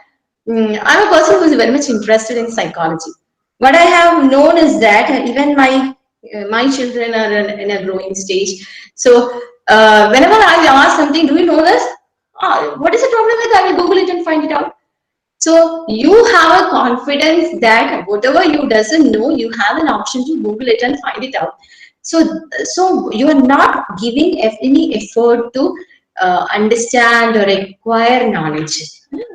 I'm a person who is very much interested in psychology. What I have known is that even my children are in a growing stage. So whenever I ask something, do you know this? What is the problem with? I will Google it and find it out. So you have a confidence that whatever you doesn't know, you have an option to Google it and find it out. So you are not giving any effort to understand or acquire knowledge.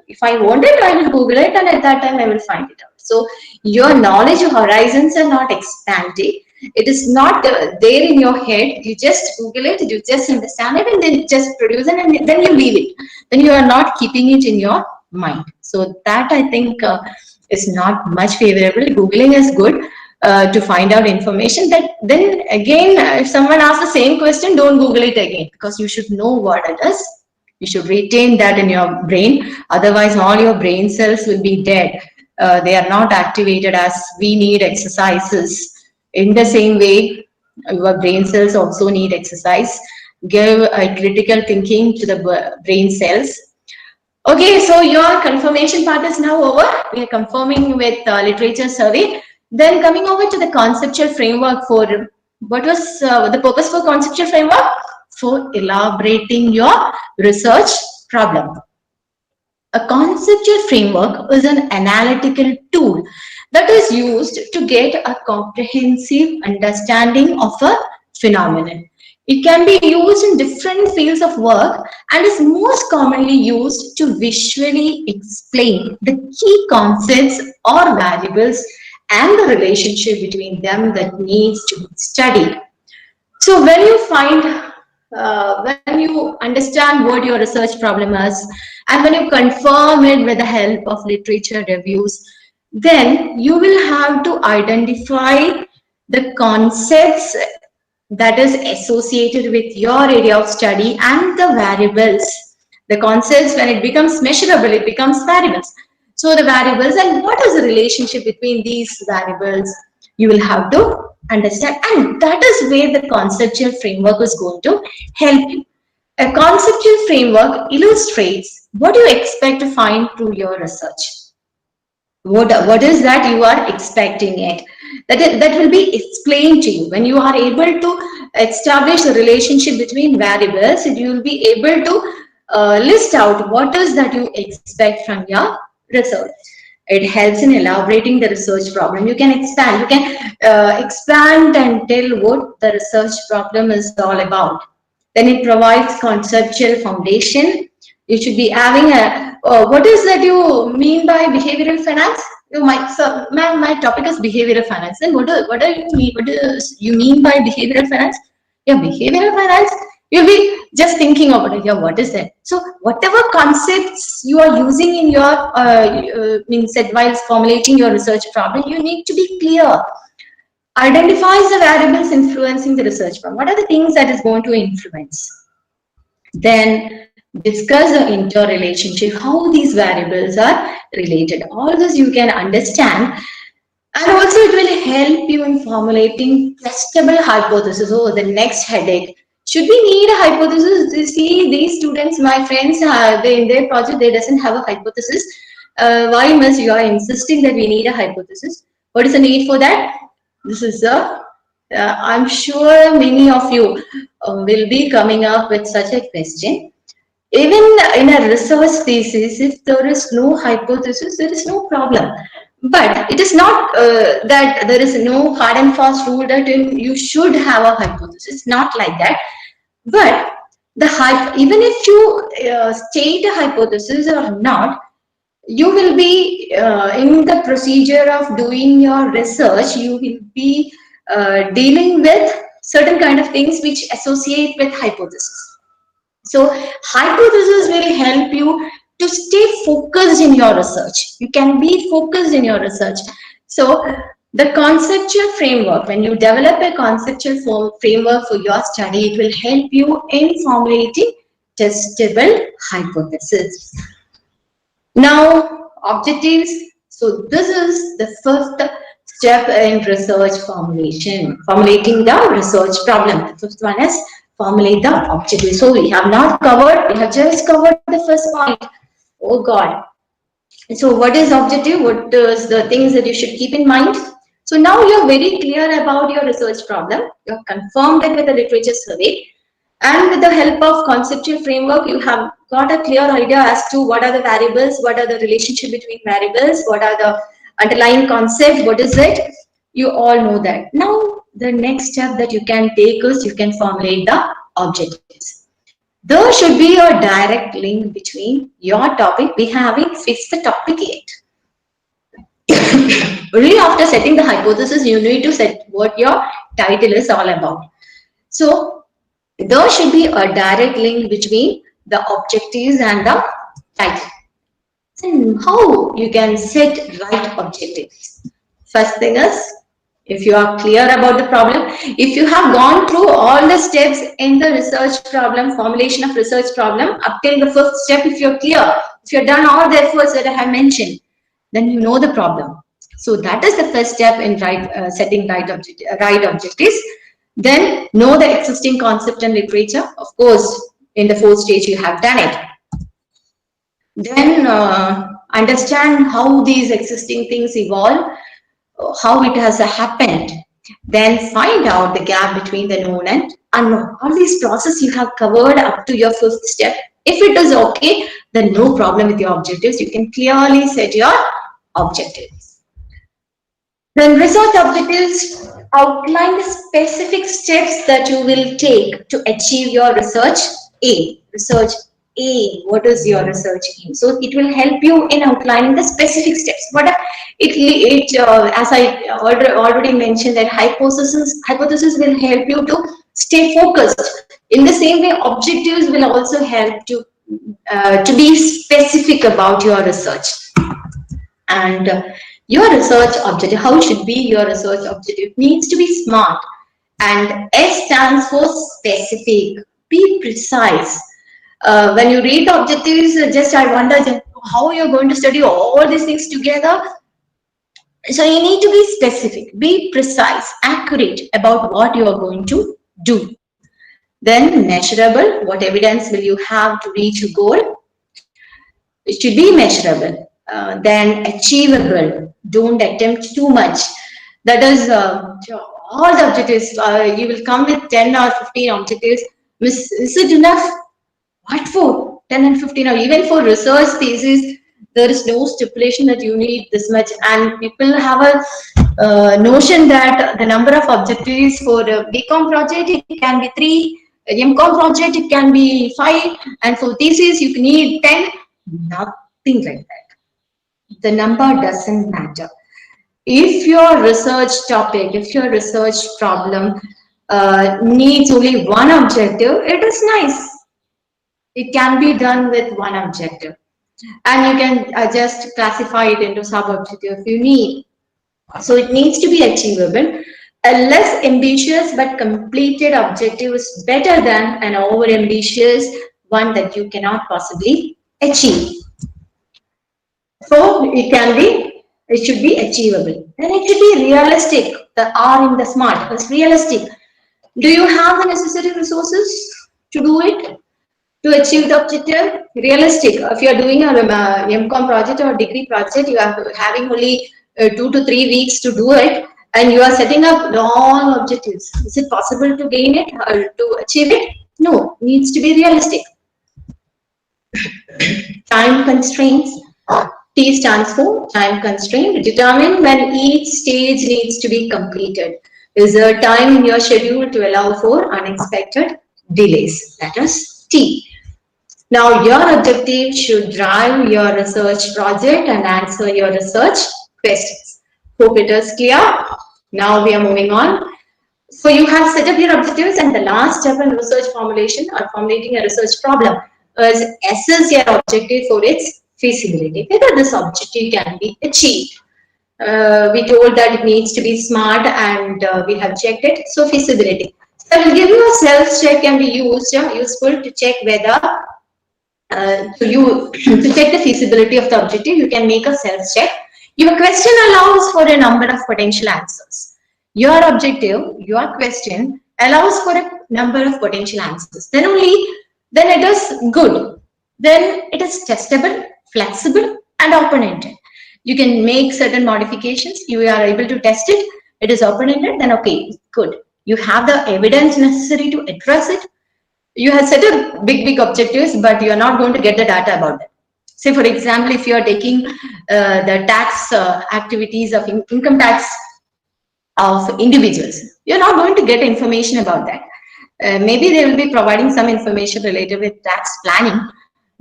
If I want it, I will Google it, and at that time I will find it out. So your knowledge horizons are not expanding. It is not there in your head. You just Google it, you just understand it, and then just produce it, and then you leave it. Then you are not keeping it in your mind. So that I think is not much favorable. Googling is good to find out information. That then again, if someone asks the same question, don't Google it again, because you should know what it is. You should retain that in your brain. Otherwise, all your brain cells will be dead. They are not activated as we need exercises. In the same way, your brain cells also need exercise. Give a critical thinking to the brain cells. Okay, so your confirmation part is now over. We are confirming with literature survey. Then coming over to the conceptual framework for what was the purpose for conceptual framework? For elaborating your research problem. A conceptual framework is an analytical tool that is used to get a comprehensive understanding of a phenomenon. It can be used in different fields of work and is most commonly used to visually explain the key concepts or variables and the relationship between them that needs to be studied. So when you when you understand what your research problem is, and when you confirm it with the help of literature reviews, then you will have to identify the concepts that is associated with your area of study and the variables. The concepts, when it becomes measurable, it becomes variables. So the variables and what is the relationship between these variables, you will have to understand, and that is where the conceptual framework is going to help you. A conceptual framework illustrates what you expect to find through your research. What is that you are expecting it? That will be explained to you. When you are able to establish the relationship between variables, you will be able to list out what is that you expect from your research. It helps in elaborating the research problem. You can expand. You can expand and tell what the research problem is all about. Then it provides conceptual foundation. You should be having a what is that you mean by behavioral finance? You might, so my topic is behavioral finance. And what do you mean? What do you mean by behavioral finance? Yeah, behavioral finance. You'll be just thinking about it. Yeah, what is that? So whatever concepts you are using in your means while formulating your research problem, you need to be clear. Identifies the variables influencing the research problem. What are the things that is going to influence? Then discuss the interrelationship, how these variables are related. All this you can understand, and also it will help you in formulating testable hypothesis. Oh, the next headache. Should we need a hypothesis? You see, these students, my friends, they in their project, they doesn't have a hypothesis. Why must you are insisting that we need a hypothesis? What is the need for that? This is I'm sure many of you will be coming up with such a question. Even in a research thesis, if there is no hypothesis, there is no problem. But it is not that there is no hard and fast rule that you should have a hypothesis. Not like that. But even if you state a hypothesis or not, you will be in the procedure of doing your research, you will be dealing with certain kind of things which associate with hypothesis. So hypothesis will help you to stay focused in your research. You can be focused in your research. So the conceptual framework, when you develop a conceptual framework for your study, it will help you in formulating testable hypotheses. Now, objectives. So this is the first step in research formulation, formulating the research problem. The fifth one is formulate the objective. So we have not covered, we have just covered the first point. Oh God. So what is objective? What is the things that you should keep in mind? So now you're very clear about your research problem. You're confirmed it with the literature survey. And with the help of conceptual framework, you have got a clear idea as to what are the variables, what are the relationship between variables, what are the underlying concept, what is it? You all know that. Now, the next step that you can take is you can formulate the objectives. There should be a direct link between your topic. We haven't fixed the topic yet. Only after setting the hypothesis, you need to set what your title is all about. So, there should be a direct link between the objectives and the title. And how you can set right objectives? First thing is, if you are clear about the problem, if you have gone through all the steps in the research problem, formulation of research problem, up till the fifth step, if you're clear, if you've done all the efforts that I have mentioned, then you know the problem. So that is the first step in setting right objectives. Then know the existing concept and literature. Of course, in the fourth stage, you have done it. Then understand how these existing things evolve, how it has happened. Then find out the gap between the known and unknown. All these processes you have covered up to your fifth step. If it is okay, then no problem with your objectives. You can clearly set your objectives. Then research objectives outline the specific steps that you will take to achieve your research aim. Research aim. What is your research aim? So it will help you in outlining the specific steps. But as I already mentioned, that hypothesis will help you to stay focused. In the same way, objectives will also help to be specific about your research. And your research objective, how should be your research objective? It needs to be SMART. And S stands for specific. Be precise. When you read the objectives, I wonder how you're going to study all these things together. So you need to be specific, be precise, accurate about what you are going to do. Then measurable. What evidence will you have to reach a goal? It should be measurable. Then achievable. Don't attempt too much. That is all the objectives. You will come with 10 or 15 objectives. Is it enough? What for? 10 and 15, or even for research thesis, there is no stipulation that you need this much. And people have a notion that the number of objectives for a BCom project, it can be 3. MCom project, it can be 5. And for thesis, you need 10. Nothing like that. The number doesn't matter. If your research topic, if your research problem needs only one objective, it is nice. It can be done with one objective. And you can just classify it into sub-objective if you need. So it needs to be achievable. A less ambitious but completed objective is better than an over-ambitious one that you cannot possibly achieve. So it should be achievable. And it should be realistic. The R in the SMART is realistic. Do you have the necessary resources to do it? To achieve the objective? Realistic. If you are doing a MCom project or degree project, you are having only 2 to 3 weeks to do it, and you are setting up long objectives. Is it possible to gain it or to achieve it? No, it needs to be realistic. Time constraints. T stands for time constraint. Determine when each stage needs to be completed. Is there time in your schedule to allow for unexpected delays? That is T. Now, your objective should drive your research project and answer your research questions. Hope it is clear. Now we are moving on. So you have set up your objectives, and the last step in research formulation or formulating a research problem is assess your objective for its feasibility, whether this objective can be achieved. We told that it needs to be smart, and we have checked it. So feasibility. So I will give you a self check can be used, useful to check whether to check the feasibility of the objective. You can make a self check. Your question allows for a number of potential answers. Your objective, your question allows for a number of potential answers. Then it is good. Then it is testable, flexible, and open-ended. You can make certain modifications. You are able to test it. It is open-ended. Then okay, good. You have the evidence necessary to address it. You have set a big objectives, but you are not going to get the data about them. Say, for example, if you are taking the tax activities of income tax of individuals, you're not going to get information about that. Maybe they will be providing some information related with tax planning,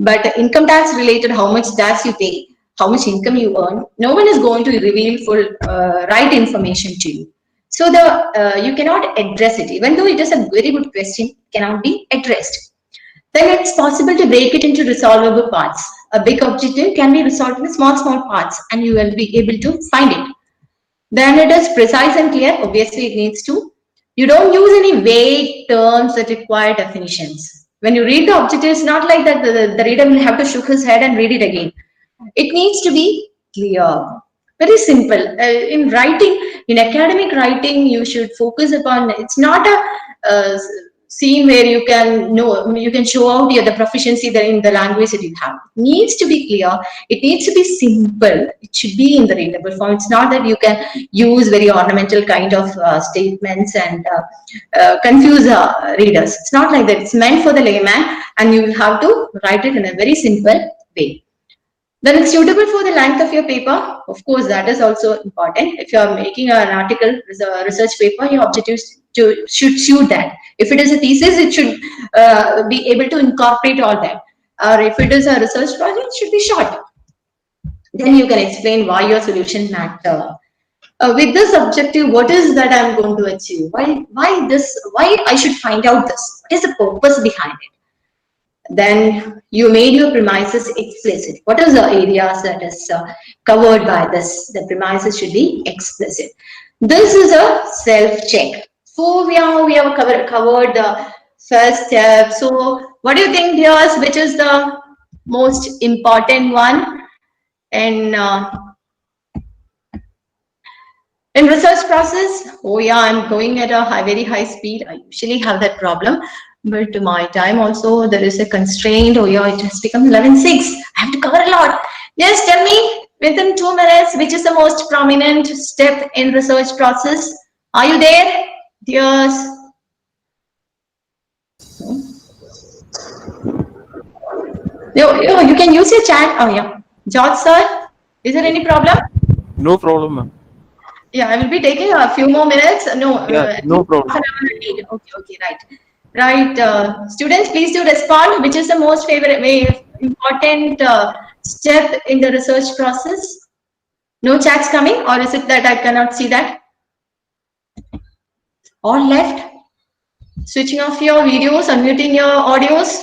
but income tax related, how much tax you pay, how much income you earn, no one is going to reveal full right information to you. So you cannot address it, even though it is a very good question, it cannot be addressed. Then it's possible to break it into resolvable parts. A big objective can be resolved in small parts, and you will be able to find it. Then it is precise and clear. Obviously, it needs to. You don't use any vague terms that require definitions. When you read the objective, it's not like that the reader will have to shake his head and read it again. It needs to be clear. Very simple. In writing, in academic writing, you should focus upon, it's not a scene where you can show out the proficiency that in the language that you have. It needs to be clear. It needs to be simple. It should be in the readable form. It's not that you can use very ornamental kind of statements and confuse readers. It's not like that. It's meant for the layman, and you will have to write it in a very simple way. Then it's suitable for the length of your paper. Of course, that is also important. If you are making an article, research paper, your objectives should suit that. If it is a thesis, it should be able to incorporate all that. Or if it is a research project, it should be short. Then you can explain why your solution matter. With this objective, what is that I'm going to achieve? Why I should find out this? What is the purpose behind it? Then you made your premises explicit. What are the areas that is covered by this? The premises should be explicit. This is a self-check. So we have covered the first step. So what do you think, dears? Which is the most important one? And in research process, oh yeah, I'm going at a very high speed. I usually have that problem. But to my time also, there is a constraint. Oh yeah, it has become 11:06. I have to cover a lot. Just tell me within 2 minutes, which is the most prominent step in research process? Are you there, dears? You can use your chat. Oh yeah, George sir, is there any problem? No problem, ma'am. Yeah, I will be taking a few more minutes. No, no problem. Okay, right. Right, students, please do respond. Which is the most important step in the research process? No chats coming, or is it that I cannot see that? All left? Switching off your videos, unmuting your audios?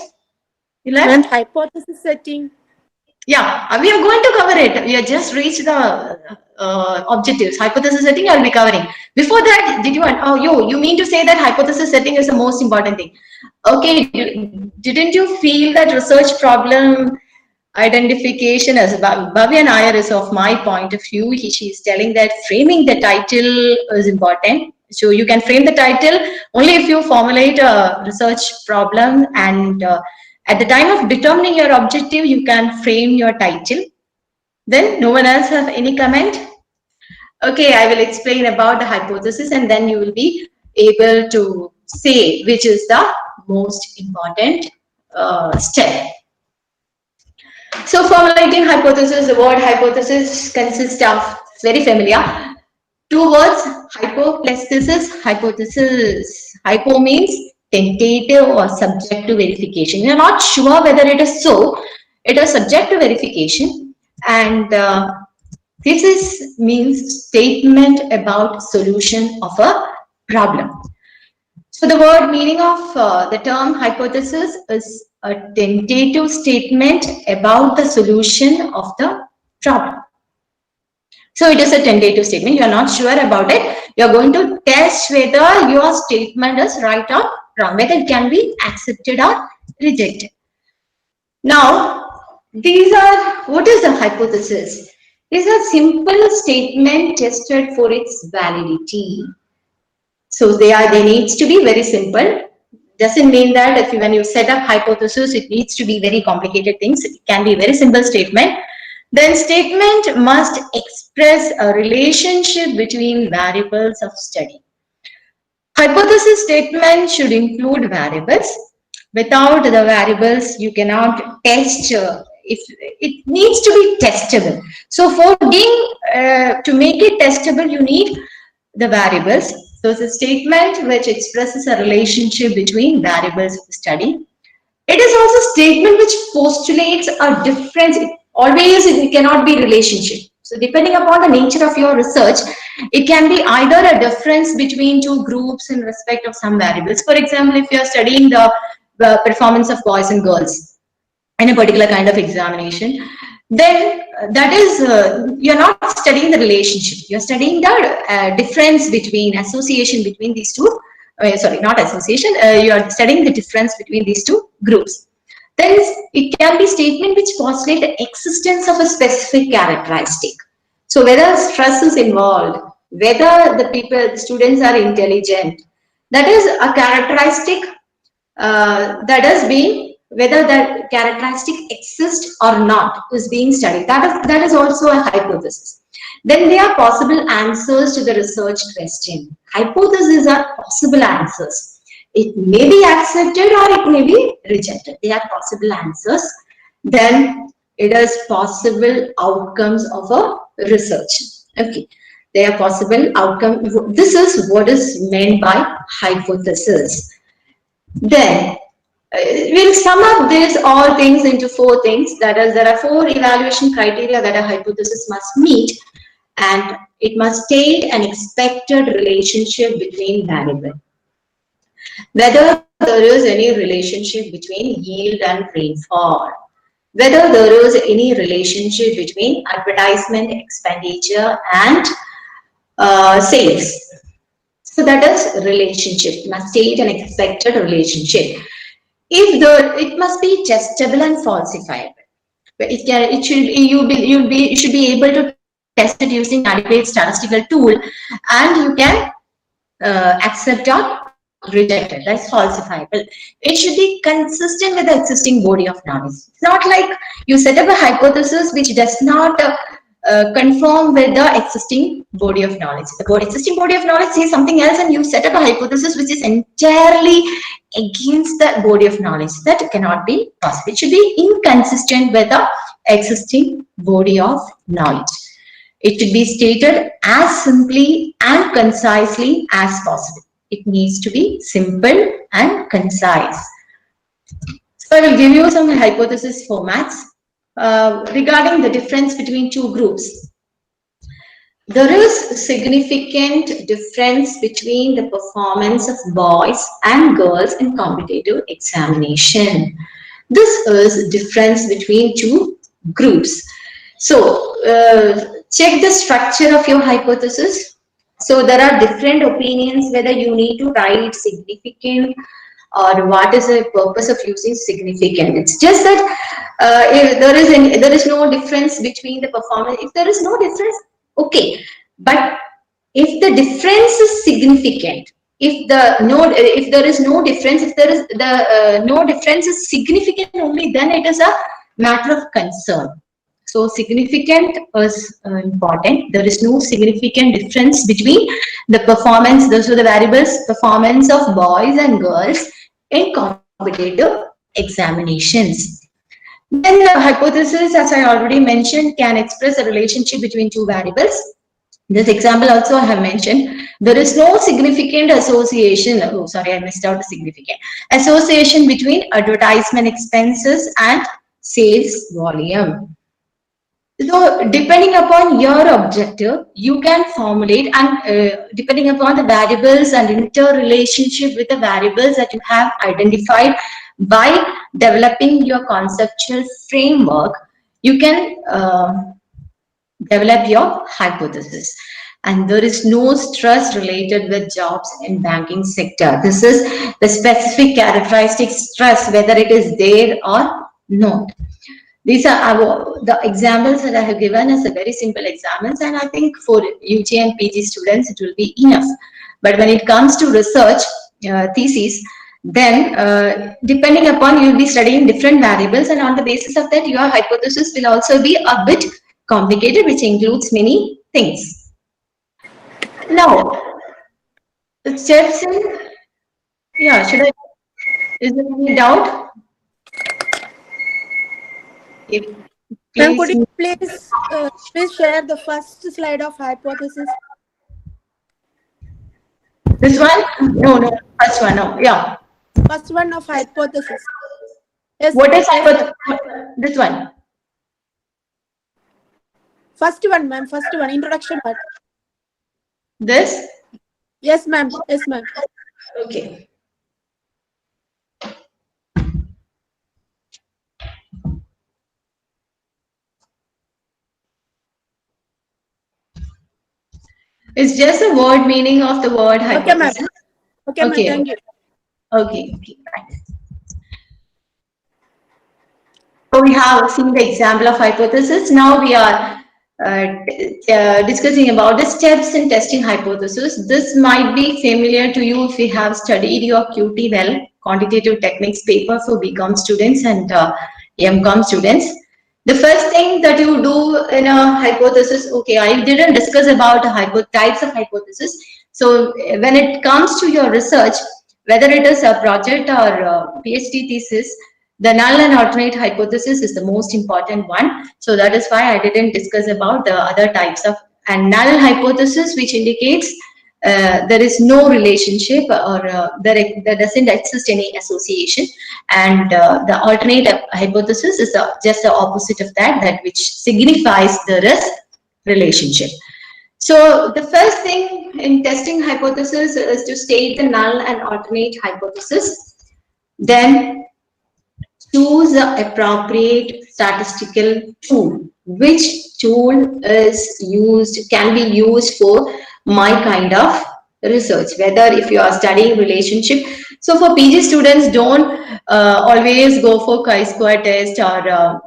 You left? And hypothesis setting. Yeah, we are going to cover it. We have just reached the objectives. Hypothesis setting I'll be covering. Before that, you mean to say that hypothesis setting is the most important thing? Okay, didn't you feel that research problem identification, as Bhavya Nair is of my point of view, she is telling that framing the title is important. So you can frame the title only if you formulate a research problem, and at the time of determining your objective, you can frame your title. Then no one else have any comment? Okay, I will explain about the hypothesis, and then you will be able to say which is the most important step. So formulating hypothesis, the word hypothesis consists of, very familiar, two words, hypo plus thesis. Hypothesis. Hypo means tentative or subjective verification. You're not sure whether it is so. It is subjective verification, and this means statement about solution of a problem. So the word meaning of the term hypothesis is a tentative statement about the solution of the problem. So it is a tentative statement. You are not sure about it. You are going to test whether your statement is right or wrong, whether it can be accepted or rejected. Now, what is a hypothesis? It's a simple statement tested for its validity. So they needs to be very simple. Doesn't mean that when you set up hypothesis, it needs to be very complicated things. It can be a very simple statement. Then statement must express a relationship between variables of study. Hypothesis statement should include variables. Without the variables, you cannot test. If it needs to be testable. So for to make it testable, you need the variables. So it's a statement which expresses a relationship between variables of the study. It is also a statement which postulates a difference. It cannot be relationship. So depending upon the nature of your research, it can be either a difference between two groups in respect of some variables. For example, if you are studying the performance of boys and girls in a particular kind of examination, then that is, you're not studying the relationship. You're studying the difference between, association between these two, sorry, not association, you're studying the difference between these two groups. Then it can be statement which postulate the existence of a specific characteristic. So whether stress is involved, whether the students are intelligent, that is a characteristic that is being, whether that characteristic exists or not is being studied. That is also a hypothesis. Then there are possible answers to the research question. Hypotheses are possible answers. It may be accepted or it may be rejected. They are possible answers. Then it is possible outcomes of a research. Okay. They are possible outcome. This is what is meant by hypothesis. Then we'll sum up this all things into 4 things. That is, there are 4 evaluation criteria that a hypothesis must meet, and it must state an expected relationship between variables. Whether there is any relationship between yield and rainfall. Whether there is any relationship between advertisement expenditure and sales. So that is relationship. Must state an expected relationship. It must be testable and falsifiable. You should be able to test it using adequate statistical tool, and you can accept or reject it. That's falsifiable. It should be consistent with the existing body of knowledge. It's not like you set up a hypothesis which does not conform with the existing body of knowledge. The existing body of knowledge says something else, and you set up a hypothesis which is entirely against the body of knowledge. That cannot be possible. It should be inconsistent with the existing body of knowledge. It should be stated as simply and concisely as possible. It needs to be simple and concise. So I will give you some hypothesis formats regarding the difference between 2 groups. There is significant difference between the performance of boys and girls in competitive examination. This is difference between 2 groups. So check the structure of your hypothesis. So there are different opinions whether you need to write significant or what is the purpose of using significant. It's just that if there is no difference between the performance. If there is no difference, okay. But if the difference is significant, if there is no difference, if there is no difference is significant only, then it is a matter of concern. So significant is important. There is no significant difference between the performance, those are the variables, performance of boys and girls in competitive examinations. Then the hypothesis, as I already mentioned, can express a relationship between 2 variables. This example also I have mentioned. There is no significant association. Oh, sorry, I missed out the significant association between advertisement expenses and sales volume. So, depending upon your objective, you can formulate, and depending upon the variables and interrelationship with the variables that you have identified by developing your conceptual framework, you can develop your hypothesis. And there is no stress related with jobs in banking sector. This is the specific characteristic stress, whether it is there or not. These are the examples that I have given as a very simple examples, and I think for UG and PG students it will be enough. But when it comes to research thesis, then depending upon, you will be studying different variables, and on the basis of that your hypothesis will also be a bit complicated, which includes many things. Now, the steps in, yeah, should I, is there any doubt? If, Ma'am, could you please. please share the first slide of hypothesis? This one? No, first one, no, yeah. First one of hypothesis. Yes. What is hypothesis? This one. First one, ma'am. First one, introduction part. This? Yes, ma'am. Yes, ma'am. Okay. It's just a word meaning of the word hypothesis. Okay, ma'am. Thank you. Okay, right. So we have seen the example of hypothesis. Now we are discussing about the steps in testing hypothesis. This might be familiar to you if you have studied your QT well, quantitative techniques paper for BCom students and MCom students. The first thing that you do in a hypothesis, okay, I didn't discuss about types of hypothesis. So when it comes to your research, whether it is a project or a PhD thesis, the null and alternate hypothesis is the most important one. So that is why I didn't discuss about the other types of, and null hypothesis, which indicates there is no relationship or there doesn't exist any association, and the alternate hypothesis is just the opposite of that which signifies there is relationship. So the first thing in testing hypothesis is to state the null and alternate hypothesis, then choose the appropriate statistical tool. Which tool can be used for my kind of research, whether if you are studying relationship. So for PG students, don't always go for chi-square test or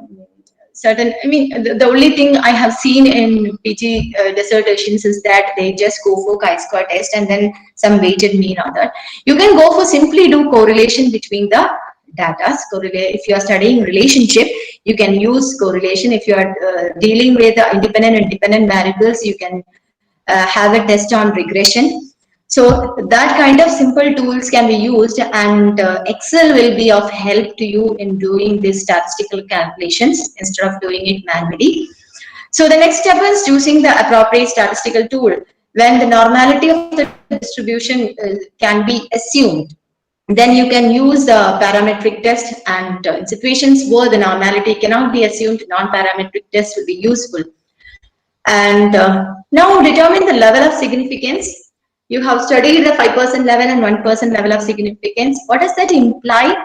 certain, I mean, the only thing I have seen in PG dissertations is that they just go for chi-square test and then some weighted mean or that. You can go for simply do correlation between the data. If you are studying relationship, you can use correlation. If you are dealing with independent and dependent variables, you can have a test on regression. So that kind of simple tools can be used, and Excel will be of help to you in doing these statistical calculations instead of doing it manually. So the next step is choosing the appropriate statistical tool. When the normality of the distribution can be assumed, then you can use the parametric test, and in situations where the normality cannot be assumed, non-parametric test will be useful. And now determine the level of significance. You have studied the 5% level and 1% level of significance. What does that imply?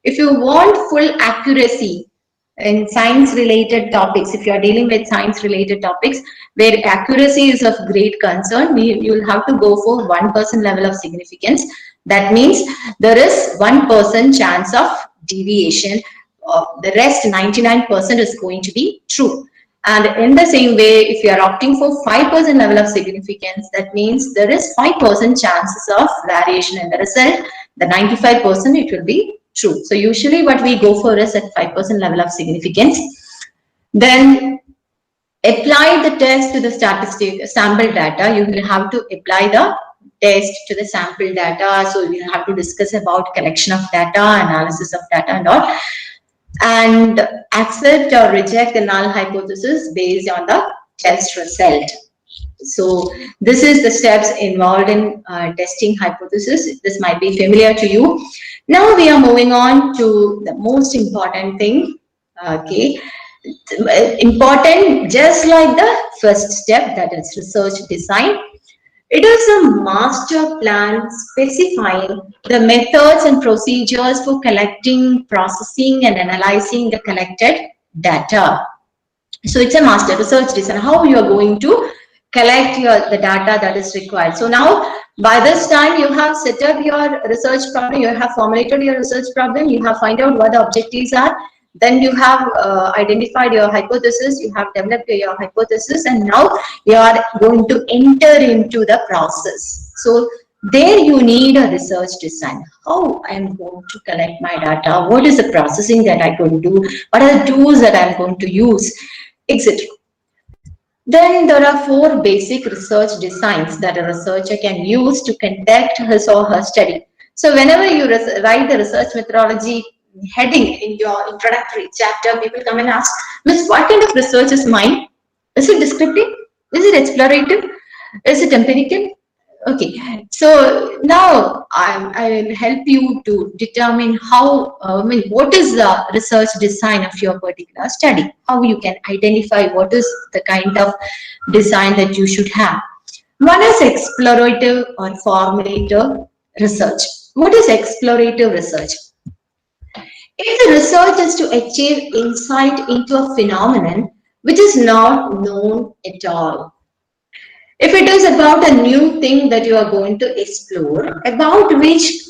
If you want full accuracy in science related topics, if you are dealing with science related topics where accuracy is of great concern, you will have to go for 1% level of significance. That means there is 1% chance of deviation. The rest 99% is going to be true. And in the same way, if you are opting for 5% level of significance, that means there is 5% chances of variation in the result. The 95% it will be true. So usually what we go for is at 5% level of significance. Then apply the test to the sample data. You will have to apply the test to the sample data. So we have to discuss about collection of data, analysis of data and all, and accept or reject the null hypothesis based on the test result. So this is the steps involved in testing hypothesis. This might be familiar to you. Now we are moving on to the most important thing. Okay, important just like the first step, that is research design. It is a master plan specifying the methods and procedures for collecting, processing, and analyzing the collected data. So it's a master research design, how you are going to collect the data that is required. So now by this time you have set up your research problem, you have formulated your research problem, you have find out what the objectives are, then you have identified your hypothesis, you have developed your hypothesis, and now you are going to enter into the process. So there you need a research design. How I am going to collect my data, what is the processing that I going to do, what are the tools that I am going to use, etc. Then there are 4 basic research designs that a researcher can use to conduct his or her study. So whenever you write the research methodology heading in your introductory chapter, people come and ask, Miss, what kind of research is mine? Is it descriptive? Is it explorative? Is it empirical? Okay, so now I will help you to determine how, what is the research design of your particular study, how you can identify what is the kind of design that you should have. One is explorative or formative research. What is explorative research? If the research is to achieve insight into a phenomenon which is not known at all. If it is about a new thing that you are going to explore, about which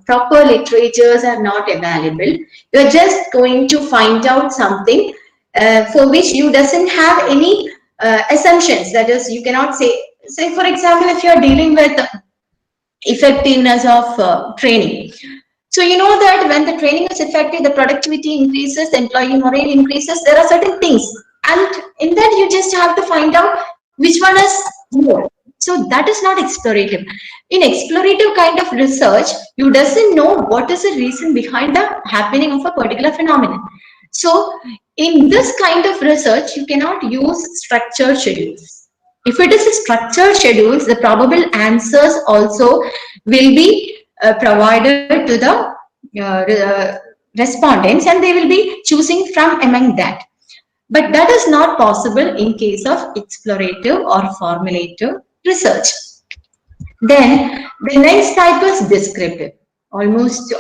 proper literatures are not available, you are just going to find out something for which you doesn't have any assumptions. That is, you cannot say for example, if you are dealing with effectiveness of training. So you know that when the training is effective, the productivity increases, the employee morale increases, there are certain things. And in that you just have to find out which one is more. So that is not explorative. In explorative kind of research, you doesn't know what is the reason behind the happening of a particular phenomenon. So in this kind of research, you cannot use structured schedules. If it is a structured schedules, the probable answers also will be provided to the respondents, and they will be choosing from among that. But that is not possible in case of explorative or formulative research. Then the next type is descriptive. Almost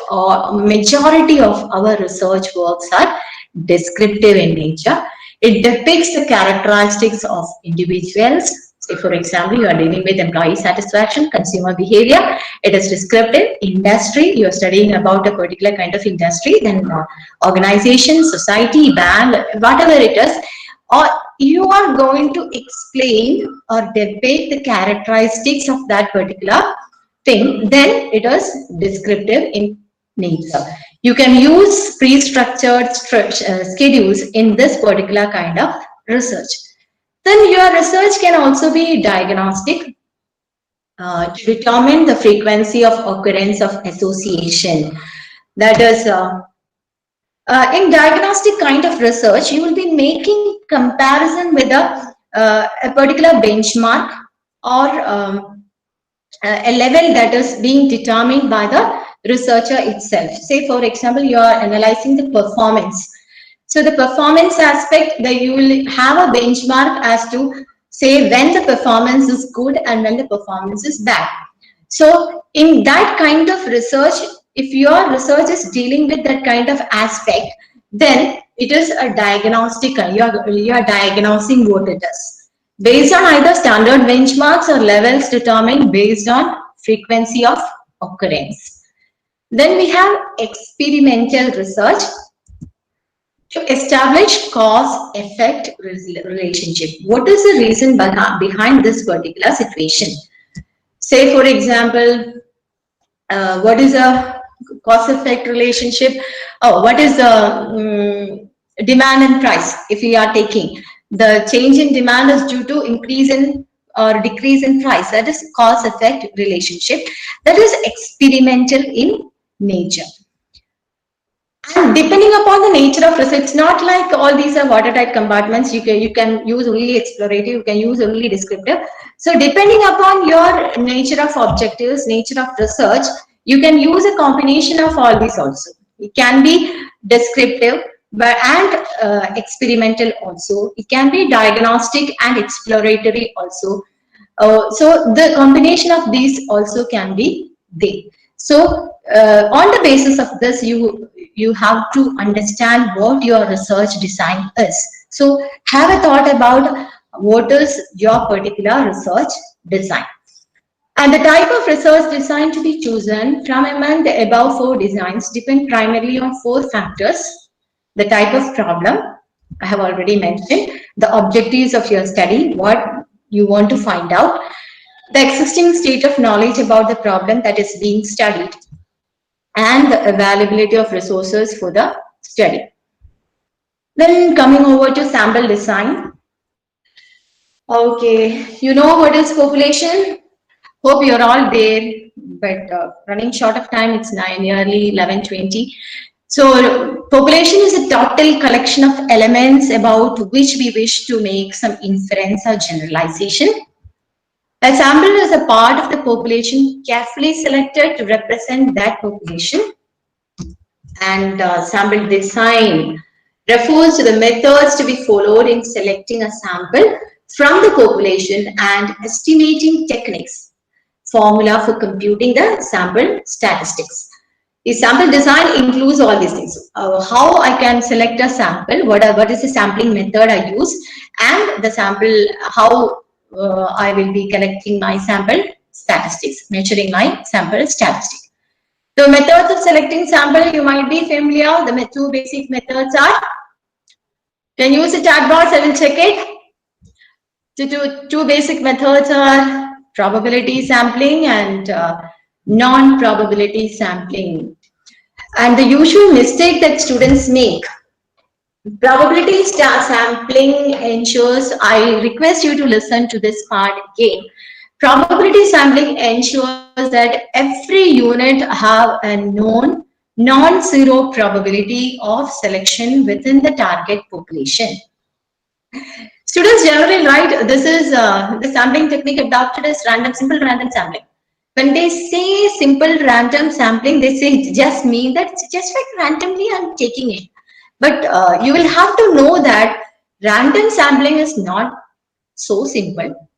majority of our research works are descriptive in nature. It depicts the characteristics of individuals. Say, for example, you are dealing with employee satisfaction, consumer behavior. It is descriptive. Industry, you are studying about a particular kind of industry. Then organization, society, band, whatever it is, or you are going to explain or depict the characteristics of that particular thing. Then it is descriptive in nature. You can use pre-structured schedules in this particular kind of research. Then your research can also be diagnostic to determine the frequency of occurrence of association. That is, in diagnostic kind of research, you will be making comparison with a particular benchmark or a level that is being determined by the researcher itself. Say, for example, you are analyzing the performance. So the performance aspect, that you will have a benchmark as to say when the performance is good and when the performance is bad. So in that kind of research, if your research is dealing with that kind of aspect, then it is a diagnostic. You are diagnosing what it is based on either standard benchmarks or levels determined based on frequency of occurrence. Then we have experimental research to establish cause-effect relationship. What is the reason behind this particular situation? Say, for example, what is a cause-effect relationship? Oh, what is the demand and price? If we are taking the change in demand is due to increase in or decrease in price, that is cause-effect relationship. That is experimental in nature. And depending upon the nature of research, it's not like all these are watertight compartments. You can use only explorative, you can use only descriptive. So depending upon your nature of objectives, nature of research, you can use a combination of all these also. It can be descriptive and experimental also. It can be diagnostic and exploratory also. So the combination of these also can be there. So on the basis of this, you have to understand what your research design is. So have a thought about what is your particular research design. And the type of research design to be chosen from among the above four designs depend primarily on four factors. The type of problem, I have already mentioned, the objectives of your study, what you want to find out, the existing state of knowledge about the problem that is being studied, and the availability of resources for the study. Then coming over to sample design. Okay, you know what is population? Hope you're all there, but running short of time, it's nearly 11:20. So population is a total collection of elements about which we wish to make some inference or generalization. A sample is a part of the population carefully selected to represent that population. And sample design refers to the methods to be followed in selecting a sample from the population and estimating techniques. Formula for computing the sample statistics. The sample design includes all these things. How I can select a sample, what is the sampling method I use, and the sample, how I will be collecting my sample statistics, measuring my sample statistics. The methods of selecting sample, you might be familiar. The two basic methods are, can use the chat box, I will check it. The two basic methods are probability sampling and non-probability sampling. And the usual mistake that students make, probability sampling ensures, I request you to listen to this part again. Probability sampling ensures that every unit have a known non-zero probability of selection within the target population. Students generally write, this is the sampling technique adopted as simple random sampling. When they say simple random sampling, they say just mean that just like randomly I'm taking it. But you will have to know that random sampling is not so simple.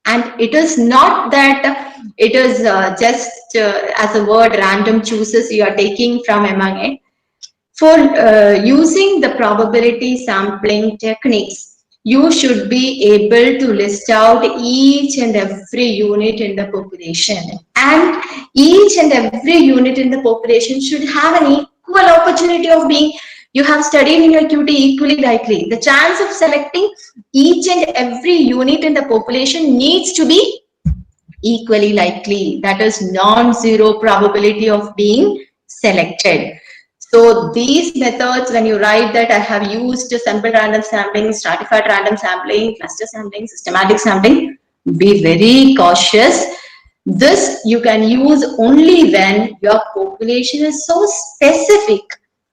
And it is not that it is just as a word random chooses you are taking from among it. For using the probability sampling techniques, you should be able to list out each and every unit in the population. And each and every unit in the population should have an equal opportunity of being, you have studied in your QT equally likely. The chance of selecting each and every unit in the population needs to be equally likely. That is non-zero probability of being selected. So these methods, when you write that I have used sample random sampling, stratified random sampling, cluster sampling, systematic sampling, be very cautious. This you can use only when your population is so specific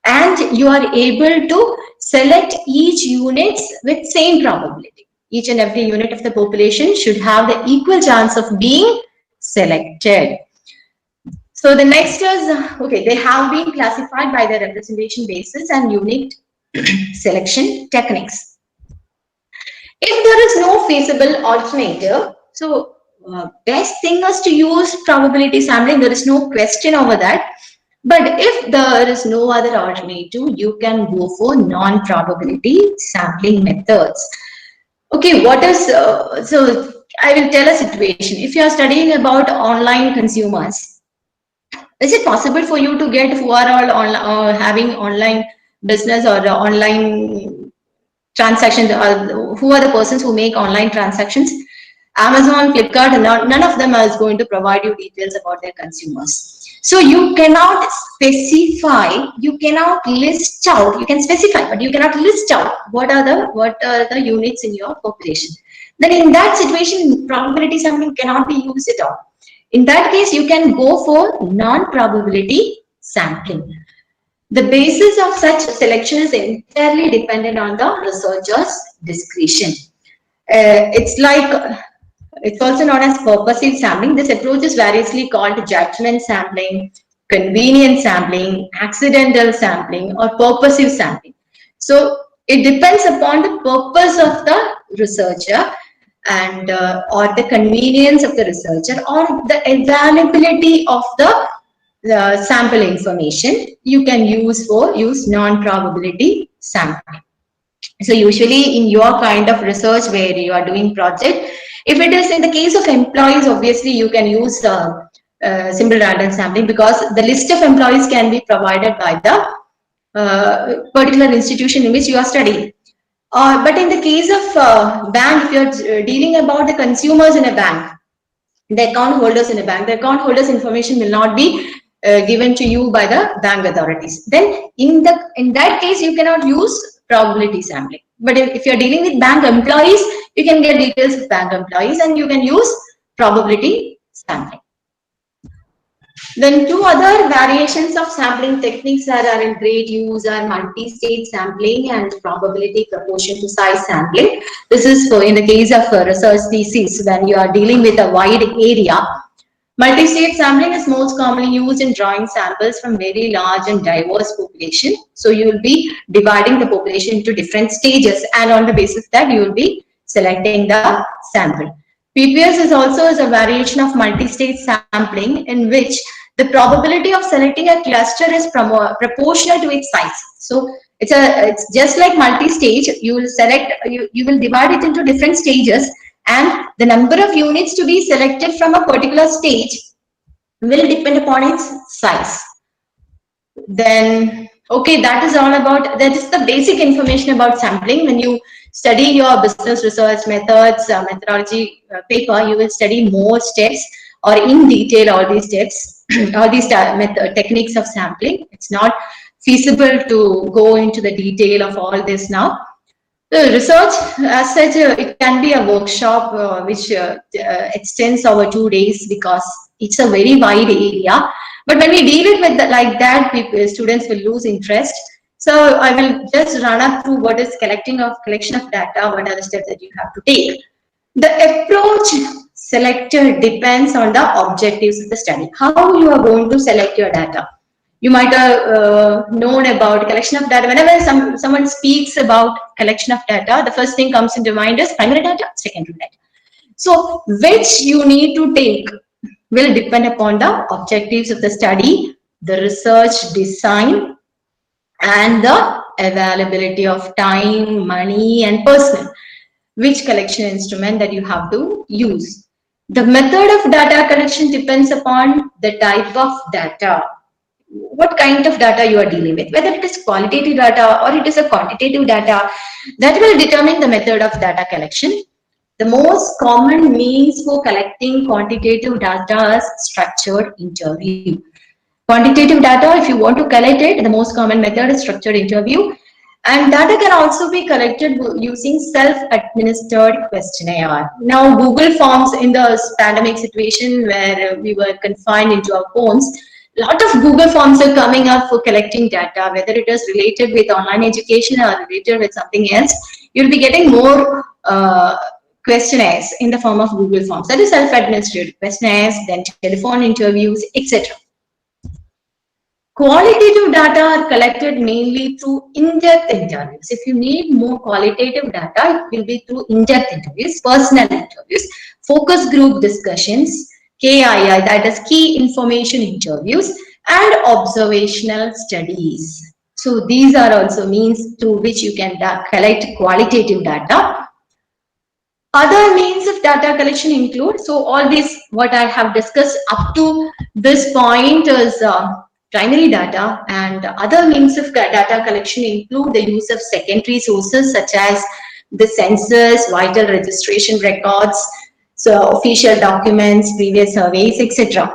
and you are able to select each unit with same probability. Each and every unit of the population should have the equal chance of being selected. So the next is, okay, they have been classified by their representation basis and unit selection techniques. If there is no feasible alternative, so best thing is to use probability sampling. There is no question over that. But if there is no other alternative, you can go for non-probability sampling methods. Okay, what is, so I will tell a situation. If you are studying about online consumers, is it possible for you to get who are all having online business or online transactions, who are the persons who make online transactions? Amazon, Flipkart, none of them is going to provide you details about their consumers. So you cannot specify, you cannot list out, you can specify, but you cannot list out what are the units in your population. Then in that situation, probability sampling cannot be used at all. In that case, you can go for non-probability sampling. The basis of such selection is entirely dependent on the researcher's discretion. It's also known as purposive sampling. This approach is variously called judgment sampling, convenience sampling, accidental sampling, or purposive sampling. So it depends upon the purpose of the researcher and or the convenience of the researcher or the availability of the sample information you can use non-probability sampling. So usually in your kind of research where you are doing project, if it is in the case of employees, obviously you can use simple random sampling because the list of employees can be provided by the particular institution in which you are studying. But in the case of bank, if you're dealing about the consumers in a bank, the account holders in a bank, the account holders information will not be given to you by the bank authorities. Then in that case, you cannot use probability sampling. But if you're dealing with bank employees, you can get details of bank employees and you can use probability sampling. Then two other variations of sampling techniques that are in great use are multi-stage sampling and probability proportion to size sampling. This is in the case of research thesis when you are dealing with a wide area. Multi-stage sampling is most commonly used in drawing samples from very large and diverse population. So you will be dividing the population into different stages and on the basis of that you will be selecting the sample. PPS is also a variation of multi-stage sampling in which the probability of selecting a cluster is proportional to its size. So it's just like multi-stage. You will divide it into different stages, and the number of units to be selected from a particular stage will depend upon its size. Then, okay, that is the basic information about sampling. When you study your business research methods, methodology paper, you will study more steps or in detail all these steps, all these techniques of sampling. It's not feasible to go into the detail of all this now. The research, as such, it can be a workshop which extends over 2 days because it's a very wide area. But when we deal it with like that, students will lose interest. So I will just run up through what is collection of data, what are the steps that you have to take. The approach selected depends on the objectives of the study. How you are going to select your data. You might have known about collection of data. Whenever someone speaks about collection of data, the first thing comes into mind is primary data, secondary data. So which you need to take will depend upon the objectives of the study, the research design, and the availability of time, money, and personnel. Which collection instrument that you have to use. The method of data collection depends upon the type of data. What kind of data you are dealing with, whether it is qualitative data or it is a quantitative data, that will determine the method of data collection. The most common means for collecting quantitative data is structured interview. Quantitative data, if you want to collect it, the most common method is structured interview. And data can also be collected using self-administered questionnaire. Now, Google Forms in the pandemic situation where we were confined into our phones, a lot of Google Forms are coming up for collecting data, whether it is related with online education or related with something else. You'll be getting more questionnaires in the form of Google Forms. That is self-administered questionnaires, then telephone interviews, etc. Qualitative data are collected mainly through in-depth interviews. If you need more qualitative data, it will be through in-depth interviews, personal interviews, focus group discussions, KII, that is key information interviews, and observational studies. So these are also means through which you can collect qualitative data. Other means of data collection include, so all these what I have discussed up to this point is primary data, and other means of data collection include the use of secondary sources such as the census, vital registration records, so official documents, previous surveys, etc.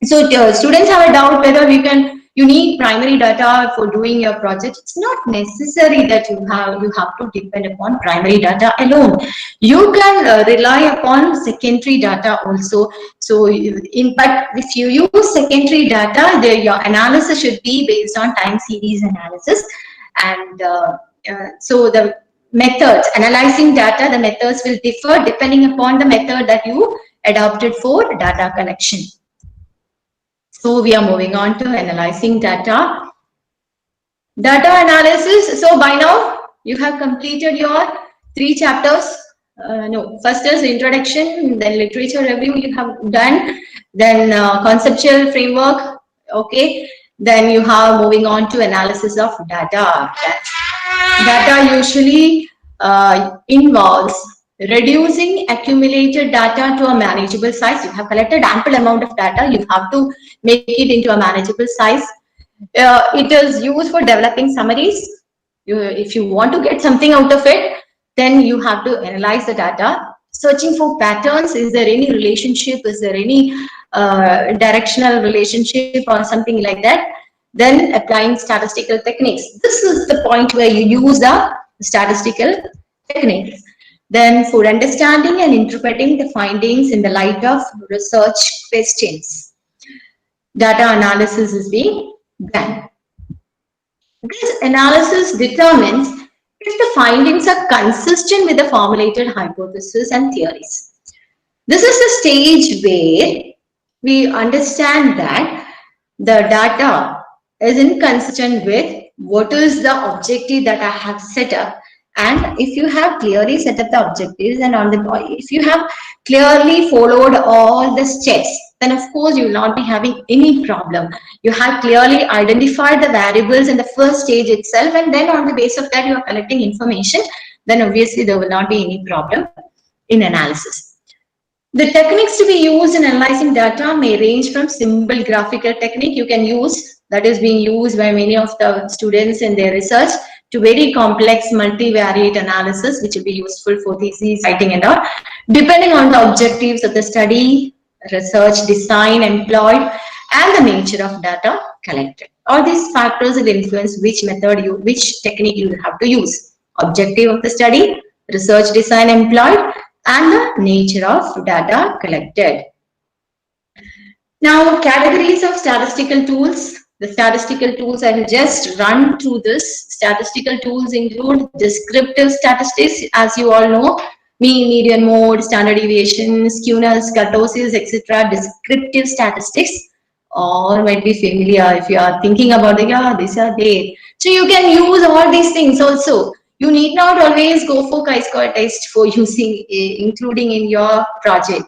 So students have a doubt whether we can you need primary data for doing your project. It's not necessary that you have to depend upon primary data alone. You can rely upon secondary data also. So in fact, if you use secondary data, your analysis should be based on time series analysis. And so the methods, analyzing data, the methods will differ depending upon the method that you adopted for data collection. So we are moving on to analyzing data. Data analysis. So by now you have completed your 3 chapters. No, first is introduction, then literature review you have done, then conceptual framework. Okay, then you have moving on to analysis of data. Data usually involves reducing accumulated data to a manageable size. You have collected ample amount of data, you have to make it into a manageable size. It is used for developing summaries. If you want to get something out of it, then you have to analyze the data. Searching for patterns, is there any relationship, is there any directional relationship or something like that. Then applying statistical techniques. This is the point where you use the statistical techniques. Then for understanding and interpreting the findings in the light of research questions, data analysis is being done. This analysis determines if the findings are consistent with the formulated hypothesis and theories. This is the stage where we understand that the data is inconsistent with what is the objective that I have set up. And if you have clearly set up the objectives and if you have clearly followed all the steps, then of course you will not be having any problem. You have clearly identified the variables in the first stage itself, and then on the basis of that you are collecting information, then obviously there will not be any problem in analysis. The techniques to be used in analyzing data may range from simple graphical technique you can use, that is being used by many of the students in their research, to very complex multivariate analysis, which will be useful for thesis writing and all, depending on the objectives of the study, research design employed, and the nature of data collected. All these factors will influence which technique you will have to use. Objective of the study, research design employed, and the nature of data collected. Now, categories of statistical tools. The statistical tools, I will just run through this. Statistical tools include descriptive statistics, as you all know, mean, median, mode, standard deviation, skewness, kurtosis, etc. Descriptive statistics all might be familiar if you are thinking about it. Yeah, these are there. So you can use all these things also. You need not always go for chi-square test for using, including in your project.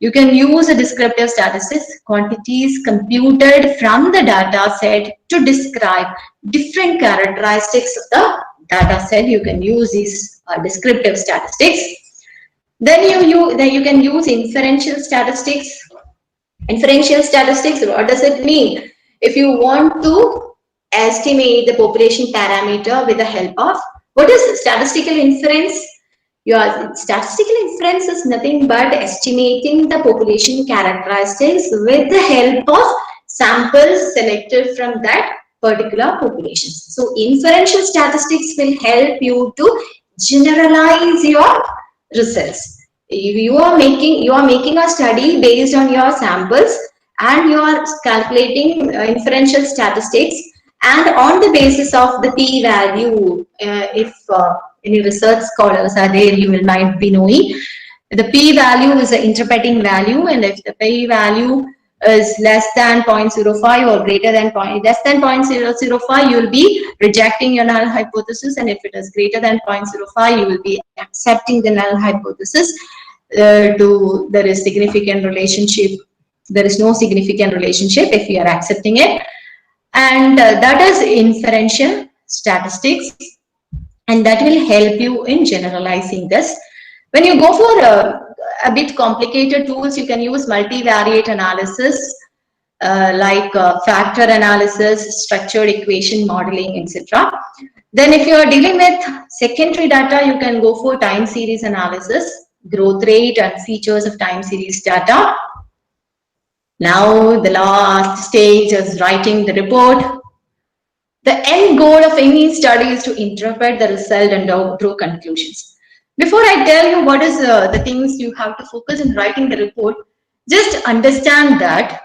You can use a descriptive statistics, quantities computed from the data set to describe different characteristics of the data set. You can use these descriptive statistics. Then you can use inferential statistics. Inferential statistics, what does it mean? If you want to estimate the population parameter with the help of, what is statistical inference? Your statistical inference is nothing but estimating the population characteristics with the help of samples selected from that particular population. So inferential statistics will help you to generalize your results. You are making a study based on your samples, and you are calculating inferential statistics, and on the basis of the p-value, if any research scholars are there, you will might be knowing the p-value is the interpreting value, and if the p-value is less than 0.05 or greater than less than 0.005, you will be rejecting your null hypothesis, and if it is greater than 0.05, you will be accepting the null hypothesis. There is significant relationship. There is no significant relationship if you are accepting it, and that is inferential statistics, and that will help you in generalizing this. When you go for a bit complicated tools, you can use multivariate analysis, like factor analysis, structured equation modeling, etc. Then if you are dealing with secondary data, you can go for time series analysis, growth rate and features of time series data. Now the last stage is writing the report. The end goal of any study is to interpret the result and draw conclusions. Before I tell you what is the things you have to focus in writing the report, just understand that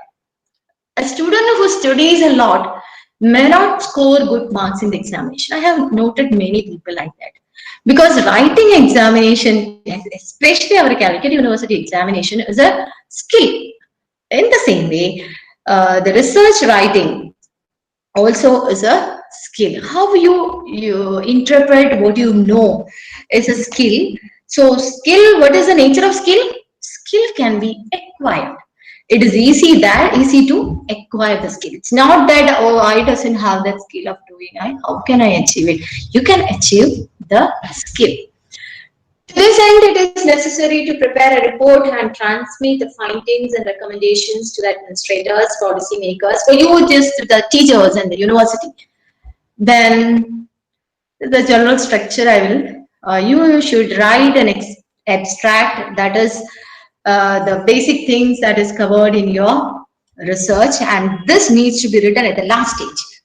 a student who studies a lot may not score good marks in the examination. I have noted many people like that. Because writing examination, especially our Calicut University examination, is a skill. In the same way, the research writing also is a skill. How you interpret what you know is a skill. So skill, what is the nature of skill? Skill can be acquired. It is easy to acquire the skill. It's not that, oh, I doesn't have that skill of doing. How can I achieve it? You can achieve the skill. To this end, it is necessary to prepare a report and transmit the findings and recommendations to the administrators, policymakers, for you, just the teachers and the university. Then the general structure I will, you should write an abstract, that is the basic things that is covered in your research, and this needs to be written at the last stage.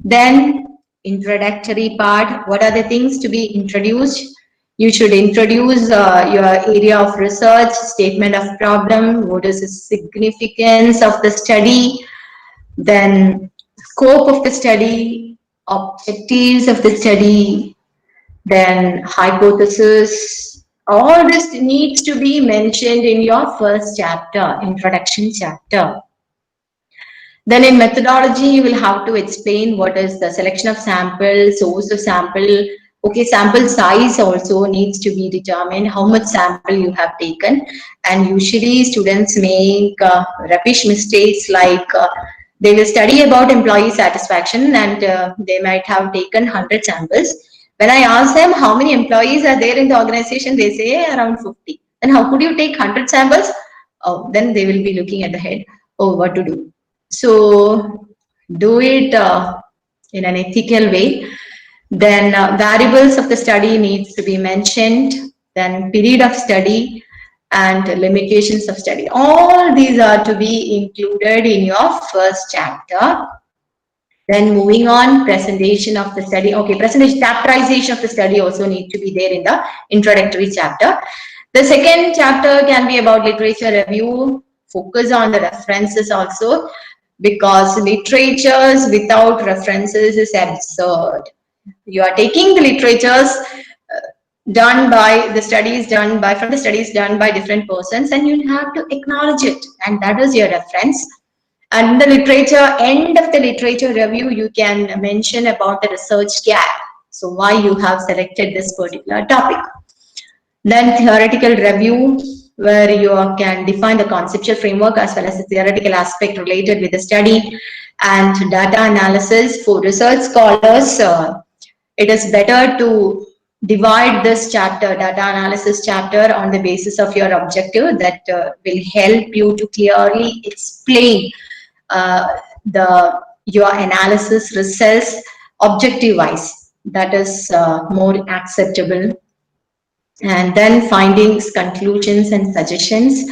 Then introductory part, what are the things to be introduced? You should introduce your area of research, statement of problem, what is the significance of the study, then scope of the study, objectives of the study, then hypothesis. All this needs to be mentioned in your first chapter, introduction chapter. Then in methodology, you will have to explain what is the selection of sample, source of sample. Okay, sample size also needs to be determined, how much sample you have taken. And usually students make rubbish mistakes like they will study about employee satisfaction and they might have taken 100 samples. When I ask them how many employees are there in the organization, they say around 50. And how could you take 100 samples? Oh, then they will be looking at the head. Oh, what to do? So do it in an ethical way. Then variables of the study needs to be mentioned. Then period of study and limitations of study. All these are to be included in your first chapter. Then moving on, presentation of the study. Okay, presentation, chapterization of the study also need to be there in the introductory chapter. The second chapter can be about literature review. Focus on the references also, because literatures without references is absurd. You are taking the literatures done by the studies done by from the studies done by different persons, and you have to acknowledge it, and that is your reference. And the literature, end of the literature review, you can mention about the research gap. So why you have selected this particular topic. Then theoretical review, where you can define the conceptual framework as well as the theoretical aspect related with the study. And data analysis for research scholars. It is better to divide this chapter, data analysis chapter, on the basis of your objective that will help you to clearly explain your analysis results objective wise. That is more acceptable. And then findings, conclusions, and suggestions.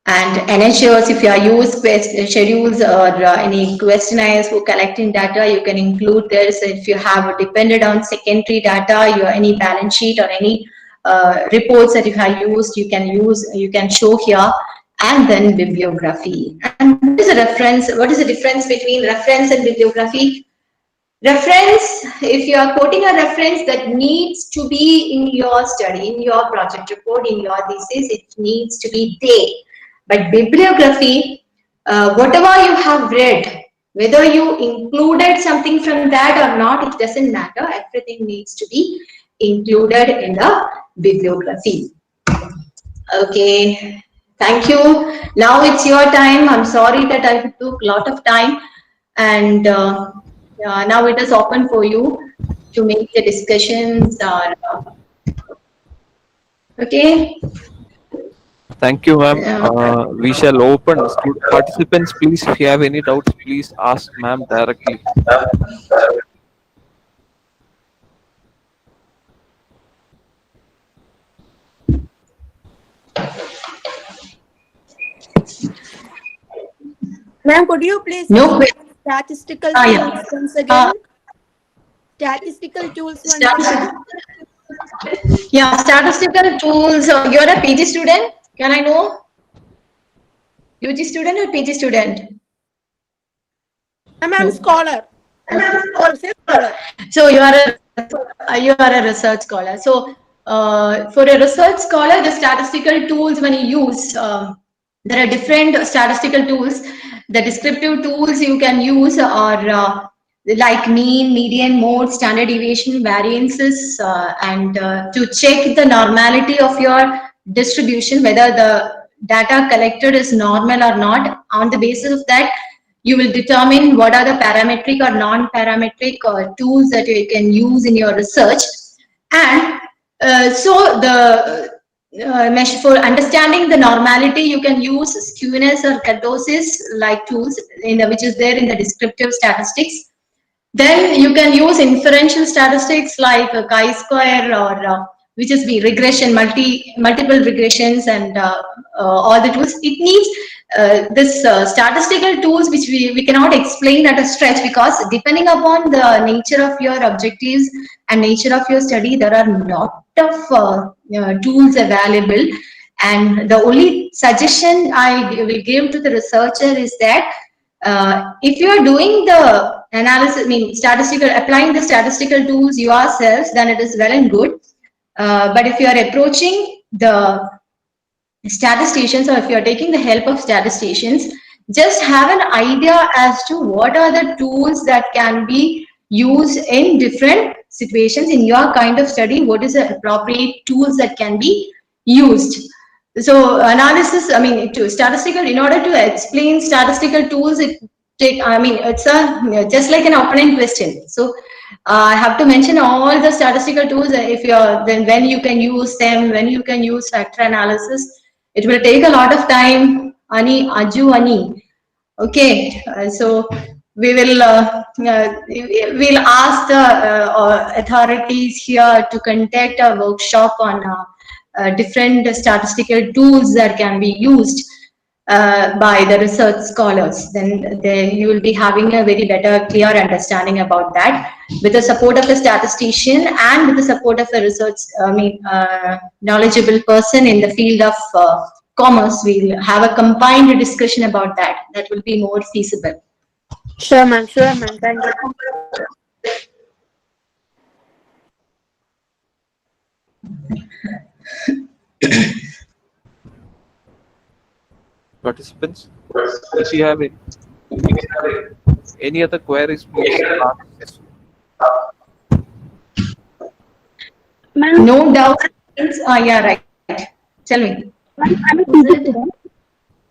And NHOs, if you are used schedules or any questionnaires for collecting data, you can include this. If you have depended on secondary data, any balance sheet or any reports that you have used, you can show here. And then bibliography. And what is a reference? What is the difference between reference and bibliography? Reference, if you are quoting a reference that needs to be in your study, in your project report, in your thesis, it needs to be there. But bibliography, whatever you have read, whether you included something from that or not, it doesn't matter. Everything needs to be included in the bibliography. Okay, thank you. Now it's your time. I'm sorry that I took a lot of time, and now it is open for you to make the discussions. Okay. Thank you, ma'am. We shall open. Participants, please, if you have any doubts, please ask ma'am directly. Ma'am, could you please No explain statistical yeah. tools once again? Statistical tools once again. Yeah, statistical tools. You're a PG student? Can I know? UG student or PG student? Ma'am, I'm scholar. Scholar. So you are a research scholar. So for a research scholar, the statistical tools when you use, there are different statistical tools. The descriptive tools you can use are like mean, median, mode, standard deviation, variances, and to check the normality of your distribution, whether the data collected is normal or not. On the basis of that, you will determine what are the parametric or non-parametric tools that you can use in your research. And so the measure for understanding the normality, you can use skewness or kurtosis like tools which is there in the descriptive statistics. Then you can use inferential statistics like chi-square or which is the regression, multiple regressions, and all the tools. It needs this statistical tools which we cannot explain at a stretch, because depending upon the nature of your objectives and nature of your study, there are a lot of tools available. And the only suggestion I will give to the researcher is that if you are doing the analysis, applying the statistical tools yourselves, then it is well and good. But if you are approaching the statisticians, or if you are taking the help of statisticians, just have an idea as to what are the tools that can be used in different situations in your kind of study. What is the appropriate tools that can be used? So analysis, to statistical, in order to explain statistical tools, it's just like an opening question. So I have to mention all the statistical tools. Then when you can use them, when you can use factor analysis, it will take a lot of time. Ani. Okay, so we will we'll ask the authorities here to conduct a workshop on different statistical tools that can be used by the research scholars. Then you will be having a very better, clear understanding about that. With the support of a statistician and with the support of a research, knowledgeable person in the field of commerce, we'll have a combined discussion about that. That will be more feasible. Sure, ma'am. Sure, ma'am. Thank you. Participants, if you have any other queries, please ask. No doubt. Yeah, right. Tell me. I'm a student.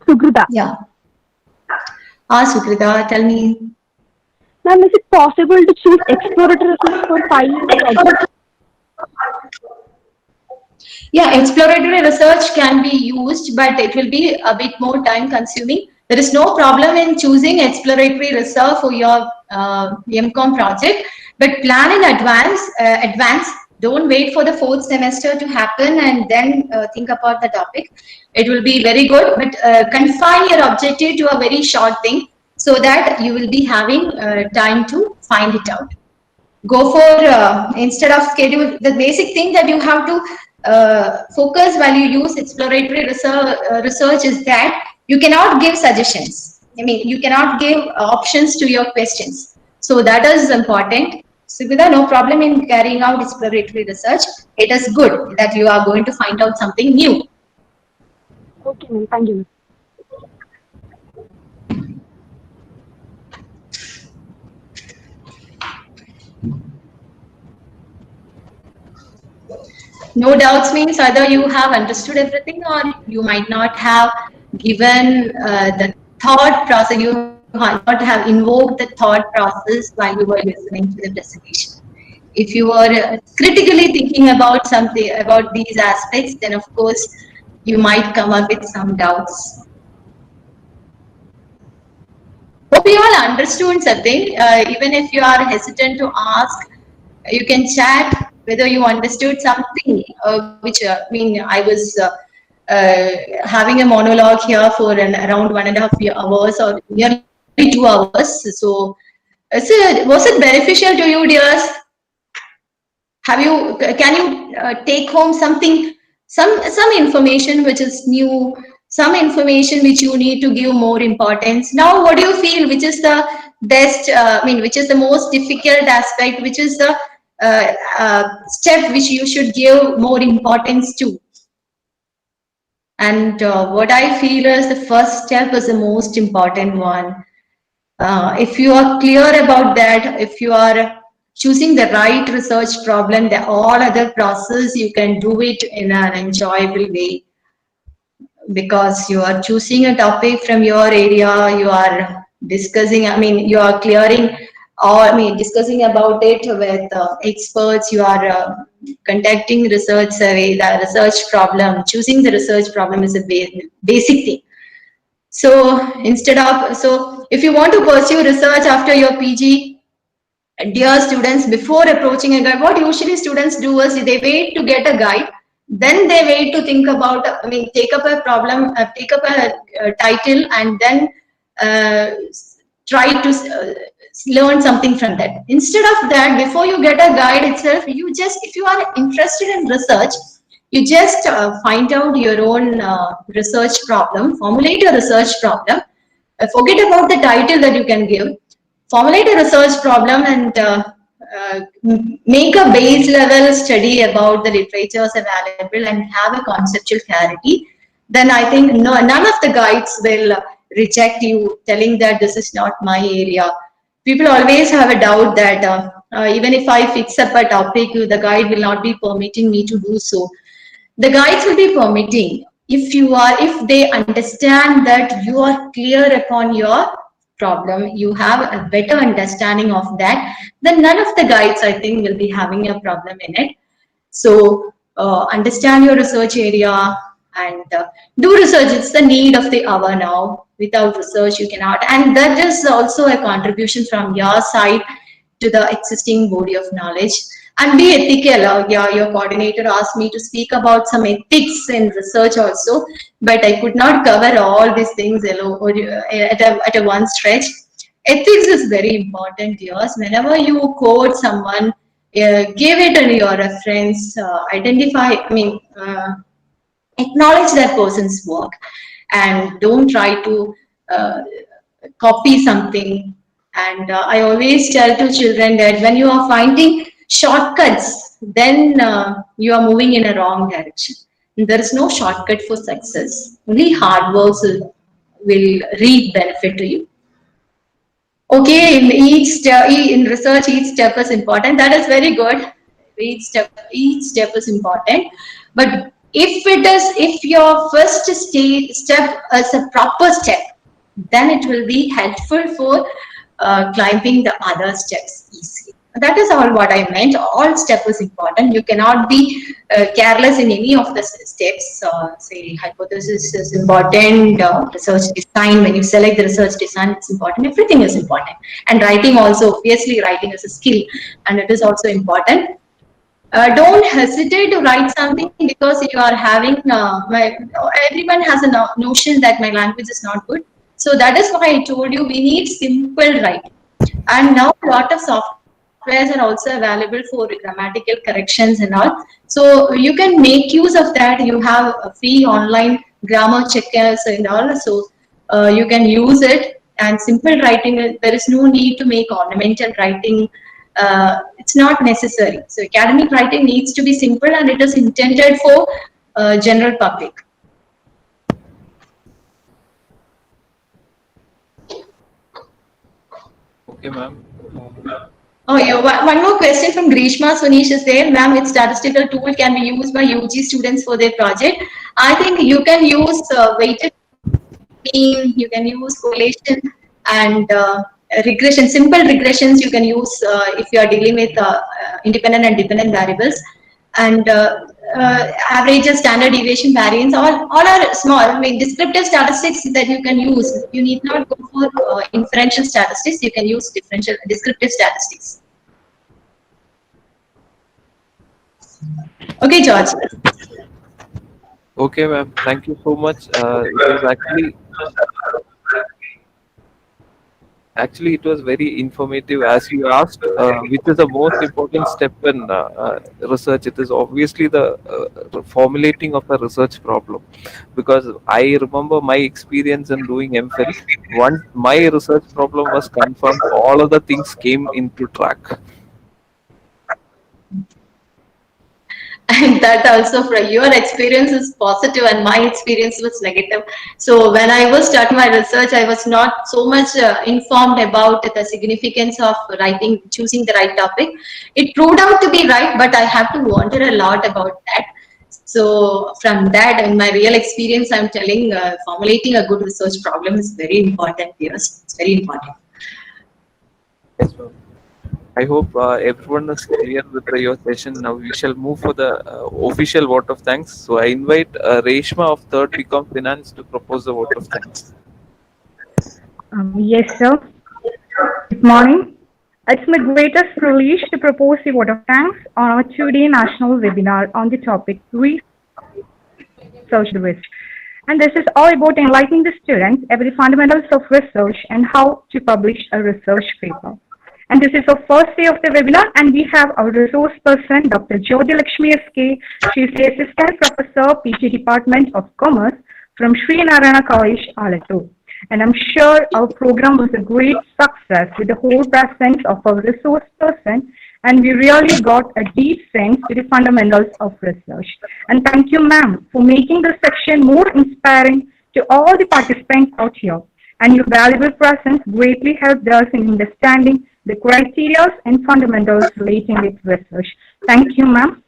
Sukrita. Yeah. Sukrita, tell me. Ma'am, is it possible to choose exploratory research for 5 years? Yeah, exploratory research can be used, but it will be a bit more time consuming. There is no problem in choosing exploratory research for your MCOM project, but plan in advance. Don't wait for the 4th semester to happen and then think about the topic. It will be very good, but confine your objective to a very short thing so that you will be having time to find it out. Go for, instead of schedule, the basic thing that you have to focus while you use exploratory research is that you cannot give suggestions. You cannot give options to your questions. So that is important. Sugita, no problem in carrying out exploratory research. It is good that you are going to find out something new. Okay, ma'am. Thank you. No doubts means either you have understood everything or you might not have given the thought process, you might not have invoked the thought process while you were listening to the presentation. If you were critically thinking about something, about these aspects, then of course you might come up with some doubts. Hope you all understood something. Even if you are hesitant to ask, you can chat whether you understood something, which I was having a monologue here for around 1.5 hours or nearly 2 hours. So, was it beneficial to you, dears? Can you take home something, some information which is new, some information which you need to give more importance? Now, what do you feel? Which is the best? Which is the most difficult aspect? Which is the step which you should give more importance to? And what I feel is the first step is the most important one. If you are clear about that, if you are choosing the right research problem, the all other process, you can do it in an enjoyable way, because you are choosing a topic from your area, you are discussing, you are clearing, or discussing about it with experts, you are conducting research survey, the research problem, choosing the research problem is a basic thing. So if you want to pursue research after your PG, dear students, before approaching a guide, what usually students do is they wait to get a guide, then they wait to think about, take up a problem, take up a title, and then try to learn something from that. Instead of that, before you get a guide itself, if you are interested in research, you just find out your own research problem, formulate a research problem, forget about the title that you can give, formulate a research problem, and make a base level study about the literatures available and have a conceptual clarity. Then I think none of the guides will reject you, telling that this is not my area. People always have a doubt that even if I fix up a topic, the guide will not be permitting me to do so. The guides will be permitting if they understand that you are clear upon your problem, you have a better understanding of that, then none of the guides, I think, will be having a problem in it. So understand your research area and do research. It's the need of the hour now. Without research, you cannot. And that is also a contribution from your side to the existing body of knowledge. And be ethical. Yeah, your coordinator asked me to speak about some ethics in research also, but I could not cover all these things at a one stretch. Ethics is very important, yes. Whenever you quote someone, give it in your reference, acknowledge that person's work, and don't try to copy something. And I always tell to children that when you are finding shortcuts, then you are moving in a wrong direction. There is no shortcut for success. Only hard work will reap benefit to you. Okay, in research, each step is important. That is very good. Each step is important. But if your first step is a proper step, then it will be helpful for climbing the other steps easily. That is all what I meant. All step is important. You cannot be careless in any of the steps. Say hypothesis is important, research design, when you select the research design, it's important. Everything is important. And writing also, obviously writing is a skill, and it is also important. Don't hesitate to write something, because you are having, everyone has a notion that my language is not good. So that is why I told you we need simple writing. And now a lot of softwares are also available for grammatical corrections and all. So you can make use of that. You have free online grammar checkers and all. So you can use it. And simple writing, there is no need to make ornamental writing. It's not necessary. So academic writing needs to be simple, and it is intended for general public. Okay, ma'am. Oh, yeah. One more question from Grishma Sunish is there. Ma'am, which statistical tool can be used by UG students for their project? I think you can use weighted mean, you can use correlation, and regression. Simple regressions you can use if you are dealing with independent and dependent variables. And averages, standard deviation, variance, all are small. Descriptive statistics that you can use. You need not go for inferential statistics. You can use descriptive statistics. Okay, George. Okay, ma'am. Thank you so much. It was actually Actually, it was very informative. As you asked, which is the most important step in research? It is obviously the formulating of a research problem. Because I remember my experience in doing MPhil. Once my research problem was confirmed, all other things came into track. And that also from your experience is positive and my experience was negative. So when I was starting my research, I was not so much informed about the significance of choosing the right topic. It proved out to be right, but I have to wonder a lot about that. So from that, in my real experience, I'm telling formulating a good research problem is very important. Yes, it's very important. Yes, ma'am. I hope everyone is clear with your session. Now we shall move for the official vote of thanks. So I invite Reshma of Third BCom Finance to propose the vote of thanks. Yes, sir. Good morning. It's my greatest privilege to propose the vote of thanks on our 2-day national webinar on the topic Research the Risk. And this is all about enlightening the students about the fundamentals of research and how to publish a research paper. And this is our first day of the webinar, and we have our resource person, Dr. Jyoti Lakshmi S.K. She is the Assistant Professor, PT Department of Commerce from Sri Narayana College, Alathur. And I'm sure our program was a great success with the whole presence of our resource person, and we really got a deep sense to the fundamentals of research. And thank you, ma'am, for making this section more inspiring to all the participants out here. And your valuable presence greatly helped us in understanding the criteria and fundamentals relating with research. Thank you, ma'am.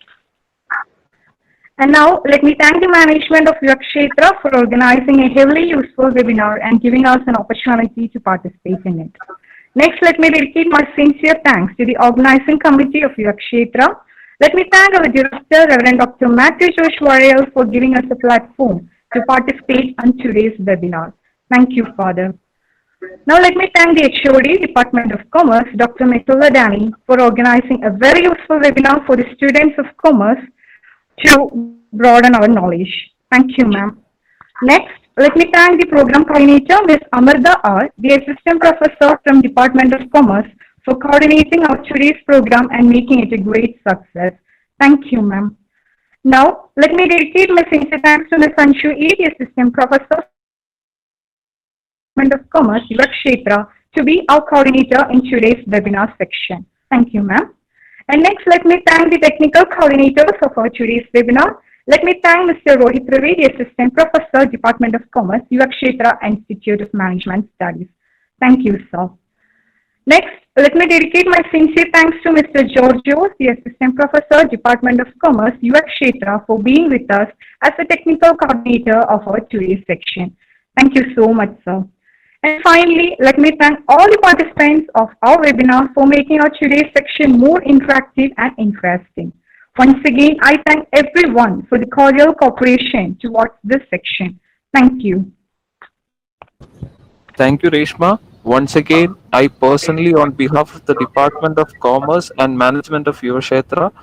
And now, let me thank the management of Kshetra for organizing a heavily useful webinar and giving us an opportunity to participate in it. Next, let me dedicate my sincere thanks to the organizing committee of Kshetra. Let me thank our director, Reverend Dr. Matthew Josh Warriel, for giving us a platform to participate on today's webinar. Thank you, Father. Now, let me thank the HOD, Department of Commerce, Dr. Mithula Dani, for organizing a very useful webinar for the students of Commerce to broaden our knowledge. Thank you, ma'am. Next, let me thank the program coordinator, Ms. Amarda R., the assistant professor from Department of Commerce, for coordinating our today's program and making it a great success. Thank you, ma'am. Now, let me dedicate my sincere thanks to Ms. Anshu E., the assistant professor of Commerce, Kshetra, to be our coordinator in today's webinar section. Thank you, ma'am. And next, let me thank the technical coordinators of our today's webinar. Let me thank Mr. Rohit Ravi, the Assistant Professor, Department of Commerce, Kshetra Institute of Management Studies. Thank you, sir. Next, let me dedicate my sincere thanks to Mr. Georgios, the Assistant Professor, Department of Commerce, Kshetra, for being with us as the technical coordinator of our today's section. Thank you so much, sir. And finally, let me thank all the participants of our webinar for making our today's section more interactive and interesting. Once again, I thank everyone for the cordial cooperation towards this section. Thank you. Thank you, Reshma. Once again, I personally, on behalf of the Department of Commerce and Management of Kshetra,